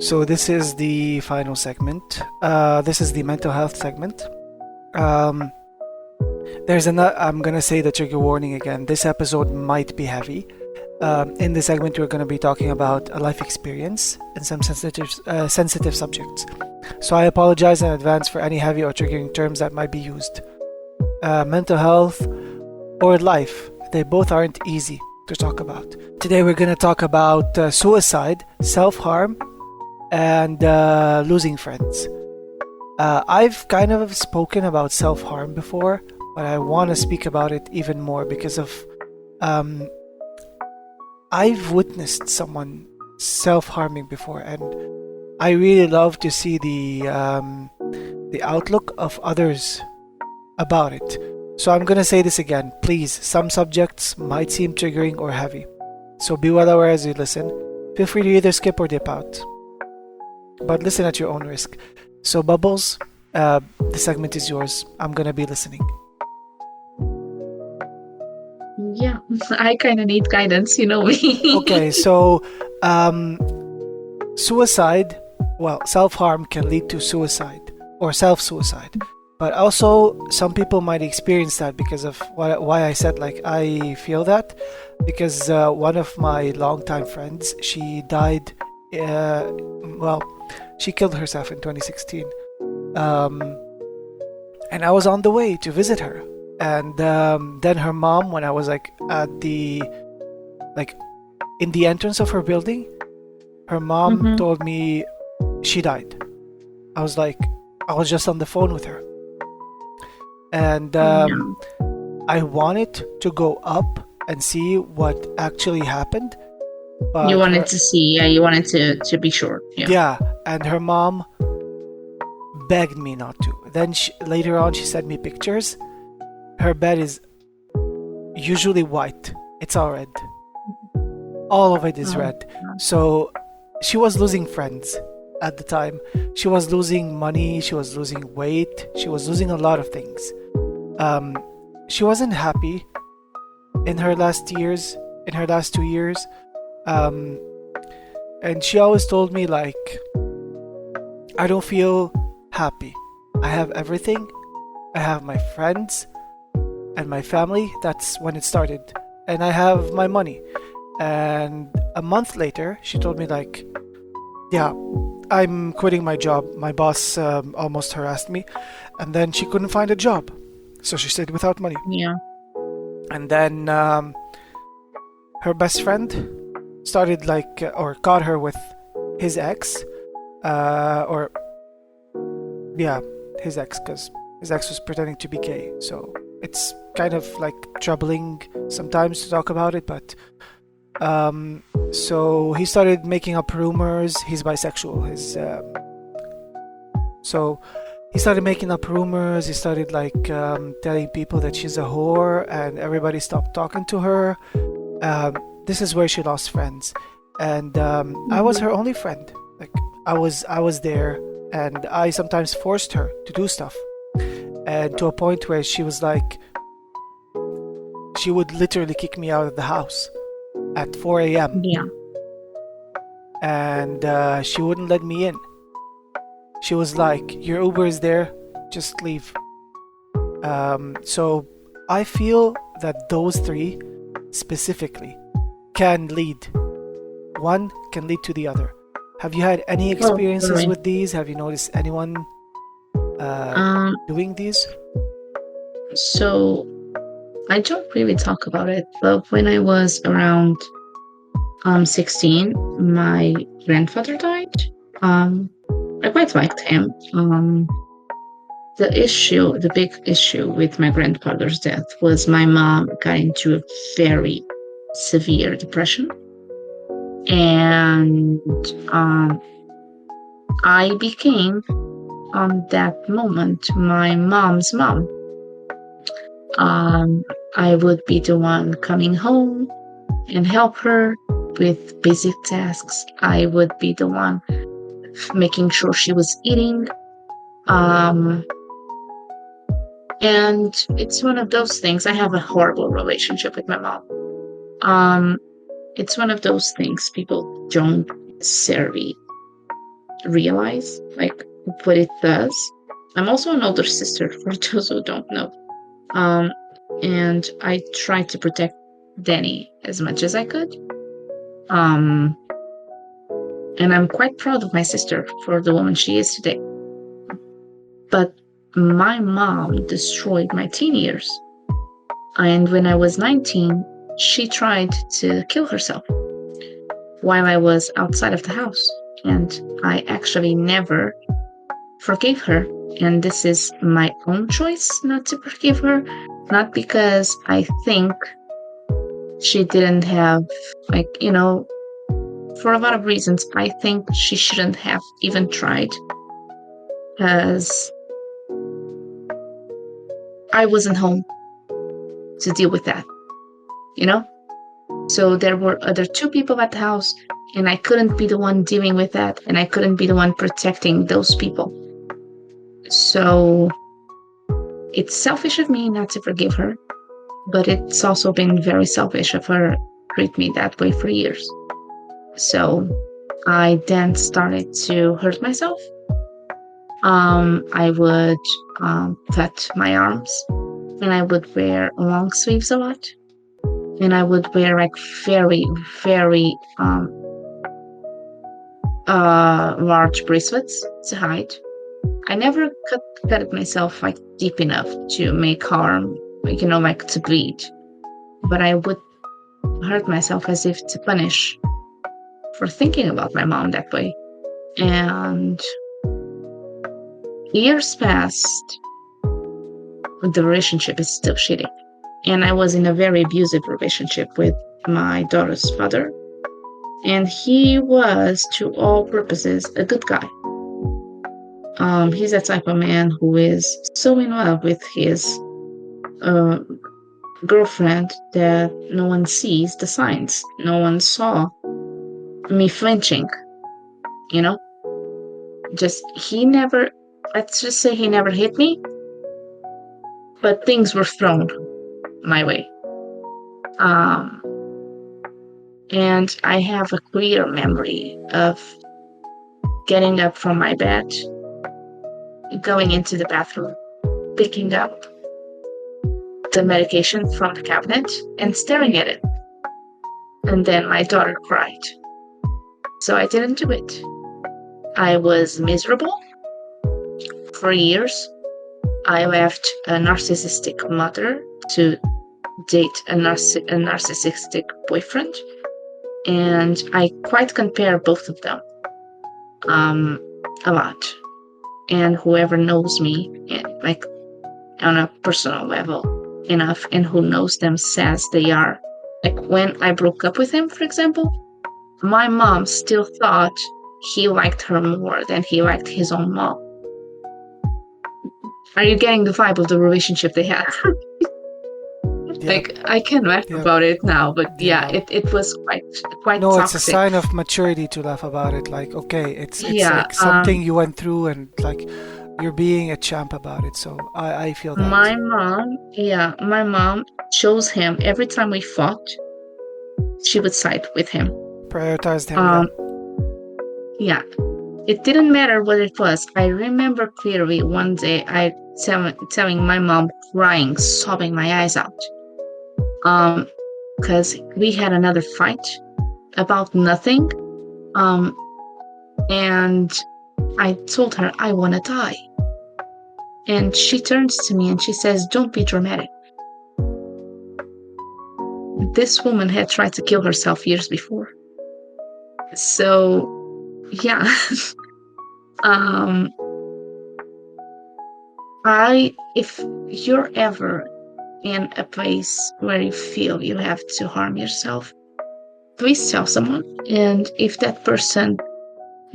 Speaker 1: So this is the final segment. This is the mental health segment. Um, there's another. I'm gonna say the trigger warning again. This episode might be heavy. In this segment, we're gonna be talking about a life experience and some sensitive subjects. So I apologize in advance for any heavy or triggering terms that might be used. Mental health or life, they both aren't easy to talk about. Today we're gonna talk about suicide, self-harm, and losing friends. I've kind of spoken about self-harm before, but I want to speak about it even more because of I've witnessed someone self-harming before, and I really love to see the outlook of others about it. So I'm gonna say this again. Please, some subjects might seem triggering or heavy, so be well aware as you listen. Feel free to either skip or dip out, but listen at your own risk. So Bubbles, the segment is yours. I'm gonna be listening.
Speaker 2: Yeah, I kind of need guidance, you know me.
Speaker 1: Okay, so suicide, well, self-harm can lead to suicide or self-suicide, but also some people might experience that because of why I said like I feel that, because one of my longtime friends, she died, well, she killed herself in 2016, and I was on the way to visit her, and then her mom, when I was like at the like in the entrance of her building, her mom told me she died. I was just on the phone with her, and
Speaker 2: Yeah.
Speaker 1: I wanted to go up and see what actually happened,
Speaker 2: You
Speaker 1: but
Speaker 2: wanted to see, yeah, you wanted to be sure. Yeah.
Speaker 1: yeah, and her mom begged me not to. Then later on, she sent me pictures. Her bed is usually white. It's all red. All of it is
Speaker 2: Oh,
Speaker 1: red. So she was losing friends at the time. She was losing money. She was losing weight. She was losing a lot of things. She wasn't happy in her last years, in her last 2 years. And she always told me like, I don't feel happy. I have everything. I have my friends and my family. That's when it started. And I have my money. And a month later, she told me like, yeah, I'm quitting my job. My boss almost harassed me. And then she couldn't find a job. So she stayed without money.
Speaker 2: yeah.
Speaker 1: And then her best friend started like, or caught her with his ex. Or, yeah, his ex, because his ex was pretending to be gay. So it's kind of like troubling sometimes to talk about it, but so he started making up rumors. He's bisexual. So he started making up rumors. He started like telling people that she's a whore, and everybody stopped talking to her. This is where she lost friends, and I was her only friend. Like I was there, and I sometimes forced her to do stuff, and to a point where she was like, she would literally kick me out of the house at 4 a.m.
Speaker 2: Yeah.
Speaker 1: and she wouldn't let me in. She was like, your Uber is there, just leave. So I feel that those three specifically can lead. One can lead to the other. Have you had any experiences
Speaker 2: totally.
Speaker 1: with these? Have you noticed anyone doing these?
Speaker 2: So I don't really talk about it, but when I was around 16, my grandfather died. I quite liked him. The big issue with my grandfather's death was my mom got into a very severe depression, and I became, on that moment, my mom's mom. I would be the one coming home and help her with basic tasks. I would be the one making sure she was eating. And it's one of those things. I have a horrible relationship with my mom. It's one of those things people don't necessarily realize like what it does. I'm also an older sister, for those who don't know. Um, and I tried to protect Danny as much as I could. Um, and I'm quite proud of my sister for the woman she is today. But my mom destroyed my teen years. And when I was 19, she tried to kill herself while I was outside of the house. And I actually never forgave her. And this is my own choice not to forgive her, not because I think she didn't have, like, for a lot of reasons, I think she shouldn't have even tried, because I wasn't home to deal with that, So there were other two people at the house, and I couldn't be the one dealing with that, and I couldn't be the one protecting those people. So it's selfish of me not to forgive her, but it's also been very selfish of her to treat me that way for years. So I then started to hurt myself. I would cut my arms, and I would wear long sleeves a lot. And I would wear like very, very large bracelets to hide. I never cut it myself like deep enough to make harm, like to bleed. But I would hurt myself as if to punish for thinking about my mom that way. And years passed, the relationship is still shitty. And I was in a very abusive relationship with my daughter's father. And he was, to all purposes, a good guy. He's the type of man who is so in love with his girlfriend that no one sees the signs. No one saw me flinching, let's just say he never hit me, but things were thrown my way. And I have a clear memory of getting up from my bed, going into the bathroom, picking up the medication from the cabinet and staring at it. And then my daughter cried. So I didn't do it. I was miserable for years. I left a narcissistic mother to date a narcissistic boyfriend. And I quite compare both of them a lot. And whoever knows me, like on a personal level enough, and who knows them says they are. Like when I broke up with him, for example, my mom still thought he liked her more than he liked his own mom. Are you getting the vibe of the relationship they had?
Speaker 1: Yeah.
Speaker 2: Like, I can laugh about it now, but it was quite
Speaker 1: No,
Speaker 2: toxic.
Speaker 1: it's a sign of maturity to laugh about it. Like, okay, it's like something you went through, and like you're being a champ about it. So I feel that.
Speaker 2: My mom chose him every time we fought. She would side with him.
Speaker 1: Prioritized him.
Speaker 2: Yeah. It didn't matter what it was. I remember clearly one day I telling my mom, crying, sobbing my eyes out. Because we had another fight about nothing. And I told her I want to die. And she turns to me and she says, "Don't be dramatic." This woman had tried to kill herself years before. So, yeah. If you're ever in a place where you feel you have to harm yourself, please tell someone. And if that person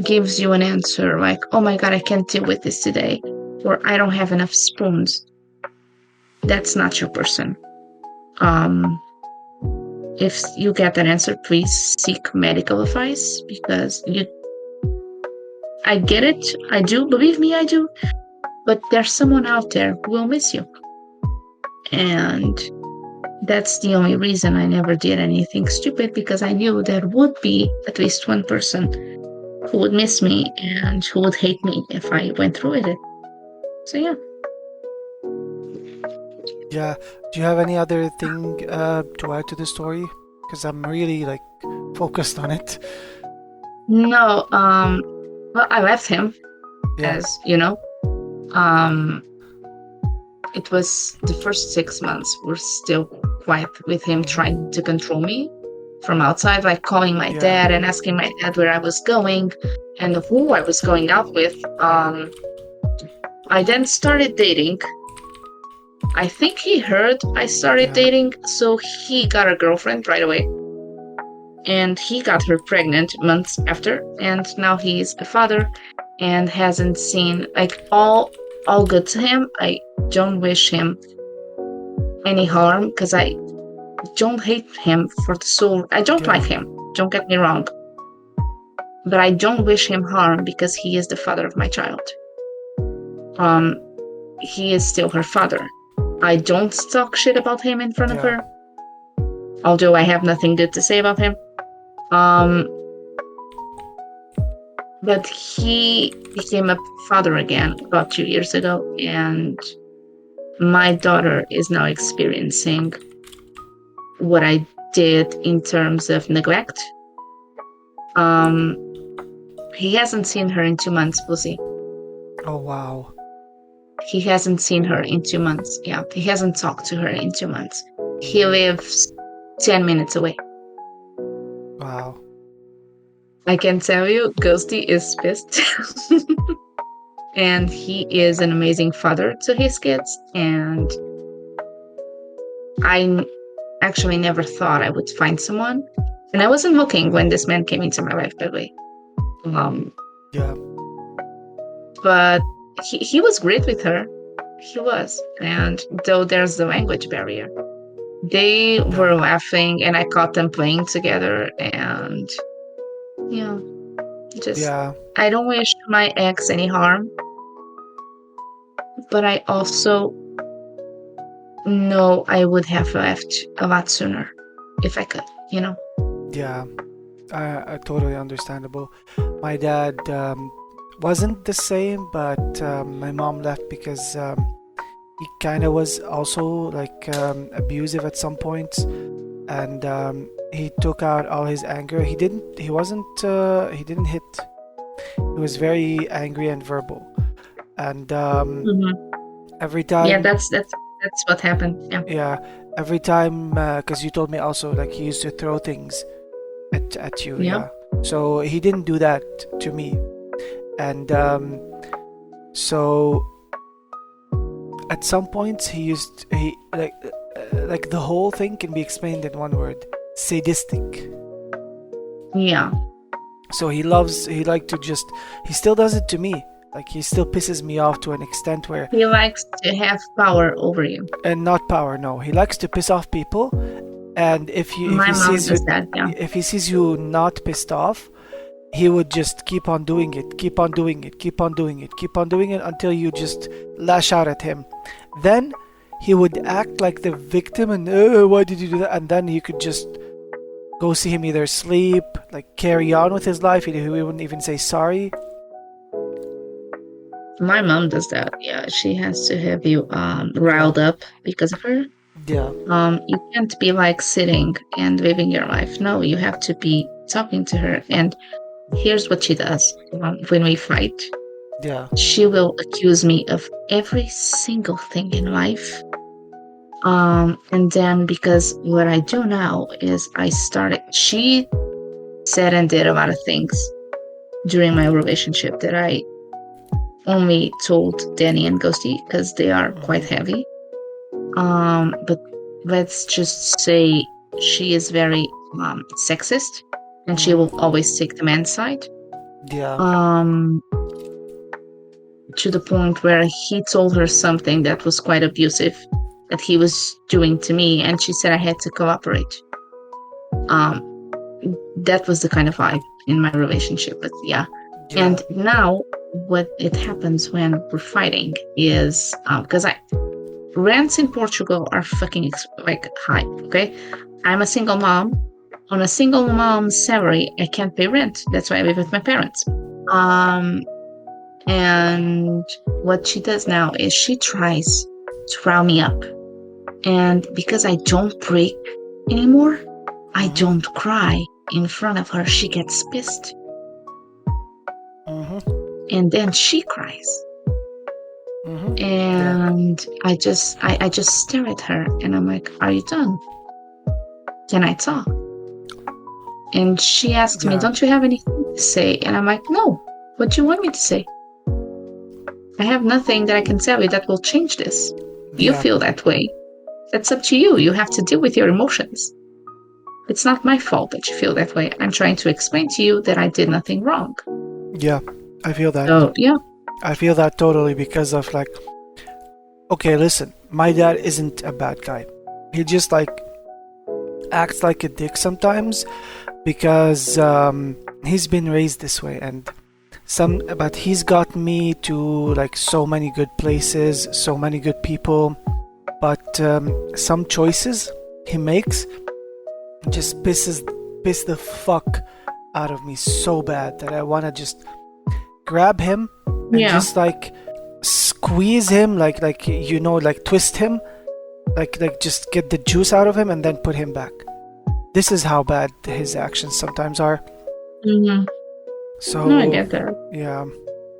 Speaker 2: gives you an answer like, "Oh my God, I can't deal with this today," or "I don't have enough spoons," that's not your person. If you get that answer, please seek medical advice, because I get it. I do. Believe me, I do. But there's someone out there who will miss you. And that's the only reason I never did anything stupid, because I knew there would be at least one person who who would miss me and who would hate me if I went through with it. So yeah.
Speaker 1: Yeah. Do you have any other thing to add to the story? Because I'm really like focused on it.
Speaker 2: No, well, I left him,
Speaker 1: Yeah.
Speaker 2: as you know. Um, it was the first 6 months were still quiet with him trying to control me from outside, like calling my
Speaker 1: Yeah.
Speaker 2: dad and asking my dad where I was going and who I was going out with. I then started dating. I think he heard I started
Speaker 1: Yeah.
Speaker 2: dating, so he got a girlfriend right away. And he got her pregnant months after, and now he's a father and hasn't seen, like, all good to him. I don't wish him any harm because I don't hate him for the soul. I don't
Speaker 1: Yeah.
Speaker 2: like him, don't get me wrong, but I don't wish him harm because he is the father of my child. He is still her father. I don't talk shit about him in front of
Speaker 1: Yeah.
Speaker 2: her, although I have nothing good to say about him. But he became a father again about 2 years ago, and my daughter is now experiencing what I did in terms of neglect. He hasn't seen her in 2 months, Pussy.
Speaker 1: Oh wow.
Speaker 2: He hasn't seen her in 2 months. Yeah, he hasn't talked to her in 2 months. He lives 10 minutes away.
Speaker 1: Wow.
Speaker 2: I can tell you, Ghosty is pissed. And he is an amazing father to his kids. And I actually never thought I would find someone. And I wasn't looking when this man came into my life, by the way.
Speaker 1: Yeah.
Speaker 2: But he was great with her. He was. And though there's the language barrier, they were laughing and I caught them playing together. And yeah, just,
Speaker 1: Yeah.
Speaker 2: I don't wish my ex any harm. But I also know I would have left a lot sooner if I could, you know?
Speaker 1: Yeah. Totally understandable. My dad wasn't the same, but my mom left because he kind of was also like abusive at some points, and he took out all his anger. He didn't hit. He was very angry and verbal, and every time.
Speaker 2: Yeah, that's what happened. Yeah.
Speaker 1: Yeah, every time, because you told me also like he used to throw things at you.
Speaker 2: Yeah.
Speaker 1: Yeah. So he didn't do that to me, and so at some points he like the whole thing can be explained in one word: sadistic.
Speaker 2: Yeah.
Speaker 1: So he still does it to me. Like he still pisses me off to an extent where
Speaker 2: He likes to have power over you.
Speaker 1: and not power. No, he likes to piss off people, and if he sees you, if he sees you not pissed off, he would just keep on doing it until you just lash out at him. Then he would act like the victim and why did you do that? And then you could just go see him either sleep, like carry on with his life. He wouldn't even say sorry.
Speaker 2: My mom does that. Yeah, she has to have you riled up because of her.
Speaker 1: Yeah.
Speaker 2: You can't be like sitting and living your life. No, you have to be talking to her. And here's what she does when we fight.
Speaker 1: Yeah.
Speaker 2: She will accuse me of every single thing in life. And then because what I do now is she said and did a lot of things during my relationship that I only told Danny and Ghosty because they are quite heavy. But let's just say she is very sexist, and she will always take the man's side.
Speaker 1: Yeah.
Speaker 2: To the point where he told her something that was quite abusive that he was doing to me, and she said I had to cooperate. That was the kind of vibe in my relationship. But yeah. And now what it happens when we're fighting is because rents in Portugal are fucking like high. Okay, I'm a single mom. on a single mom's salary, I can't pay rent. That's why I live with my parents. And what she does now is she tries to rile me up. And because I don't break anymore, I don't cry in front of her. She gets pissed. And then she cries. And I just stare at her and I'm like, are you done? Can I talk? And she asks me, don't you have anything to say? And I'm like, no. What do you want me to say? I have nothing that I can tell you that will change this. You feel that way. That's up to you. You have to deal with your emotions. It's not my fault that you feel that way. I'm trying to explain to you that I did nothing wrong.
Speaker 1: Yeah, I feel that.
Speaker 2: So, yeah.
Speaker 1: I feel that totally because of like, okay, listen, my dad isn't a bad guy. He just like acts like a dick sometimes because he's been raised this way, but he's got me to like so many good places, so many good people, but some choices he makes just piss the fuck out of me so bad that I want to just grab him and just like squeeze him, like twist him, like just get the juice out of him and then put him back. This is how bad his actions sometimes are. So
Speaker 2: no, I get that.
Speaker 1: Yeah,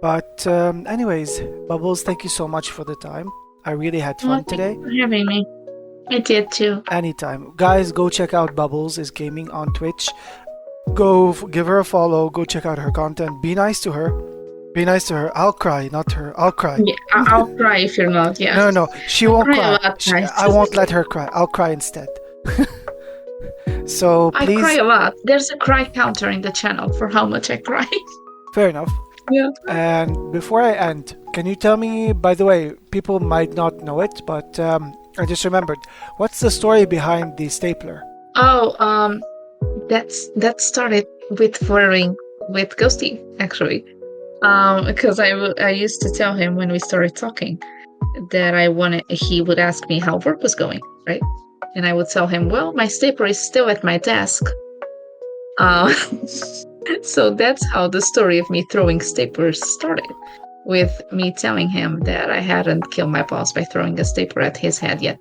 Speaker 1: but anyways, Bubbles, thank you so much for the time. I really had fun today.
Speaker 2: Thank you for having me. I did too.
Speaker 1: Anytime. Guys, go check out BubblesIsGaming on Twitch. Go give her a follow. Go check out her content. Be nice to her. Be nice to her. I'll cry, not her. I'll cry.
Speaker 2: Yeah, I'll cry if you're not. Yeah.
Speaker 1: No, she won't cry.
Speaker 2: Cry.
Speaker 1: I won't let her cry. I'll cry instead. So please.
Speaker 2: I cry a lot. There's a cry counter in the channel for how much I cry.
Speaker 1: Fair enough.
Speaker 2: Yeah.
Speaker 1: And before I end, can you tell me, by the way, people might not know it, but I just remembered, what's the story behind the stapler?
Speaker 2: Oh, that started with flirting with Ghosty, actually. Because I used to tell him when we started talking that he would ask me how work was going, right? And I would tell him, well, my stapler is still at my desk. So that's how the story of me throwing staplers started, with me telling him that I hadn't killed my boss by throwing a stapler at his head yet.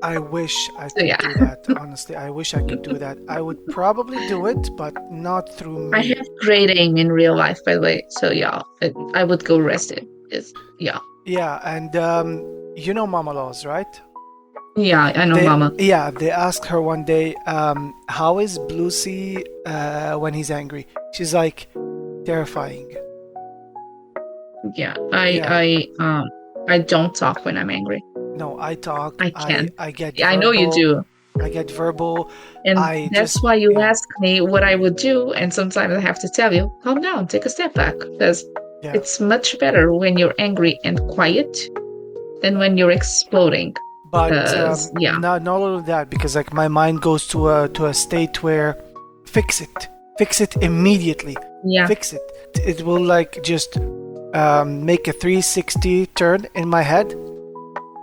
Speaker 1: I wish I could do that, honestly. I wish I could do that. I would probably do it, but not through me.
Speaker 2: I have great aim in real life, by the way. So yeah, I would go arrested. Yeah.
Speaker 1: Yeah, and you know Mama Laws, right?
Speaker 2: Yeah, I know Mama.
Speaker 1: Yeah, they asked her one day, how is Bluesy when he's angry? She's like, terrifying.
Speaker 2: Yeah, I don't talk when I'm angry.
Speaker 1: No, I talk.
Speaker 2: I can.
Speaker 1: I get
Speaker 2: verbal.
Speaker 1: I
Speaker 2: know you do.
Speaker 1: I get verbal.
Speaker 2: And that's why you ask me what I would do, and sometimes I have to tell you, calm down, take a step back, because it's much better when you're angry and quiet than when you're exploding.
Speaker 1: But not only that, because like my mind goes to a state where fix it immediately.
Speaker 2: Yeah.
Speaker 1: Fix it. It will like just make a 360 turn in my head,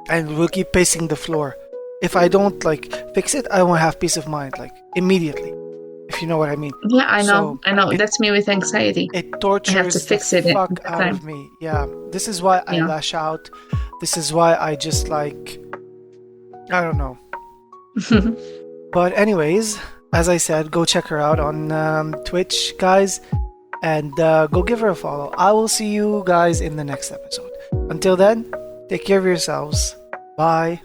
Speaker 1: and we'll keep pacing the floor. If I don't like fix it, I won't have peace of mind like immediately. If you know what I mean.
Speaker 2: Yeah, I know. That's me with anxiety.
Speaker 1: It tortures
Speaker 2: I have to fix it
Speaker 1: the fuck out of me. Yeah. This is why I lash out. This is why I just like, I don't know. But anyways, as I said, go check her out on Twitch, guys, and go give her a follow. I will see you guys in the next episode. Until then, take care of yourselves. Bye.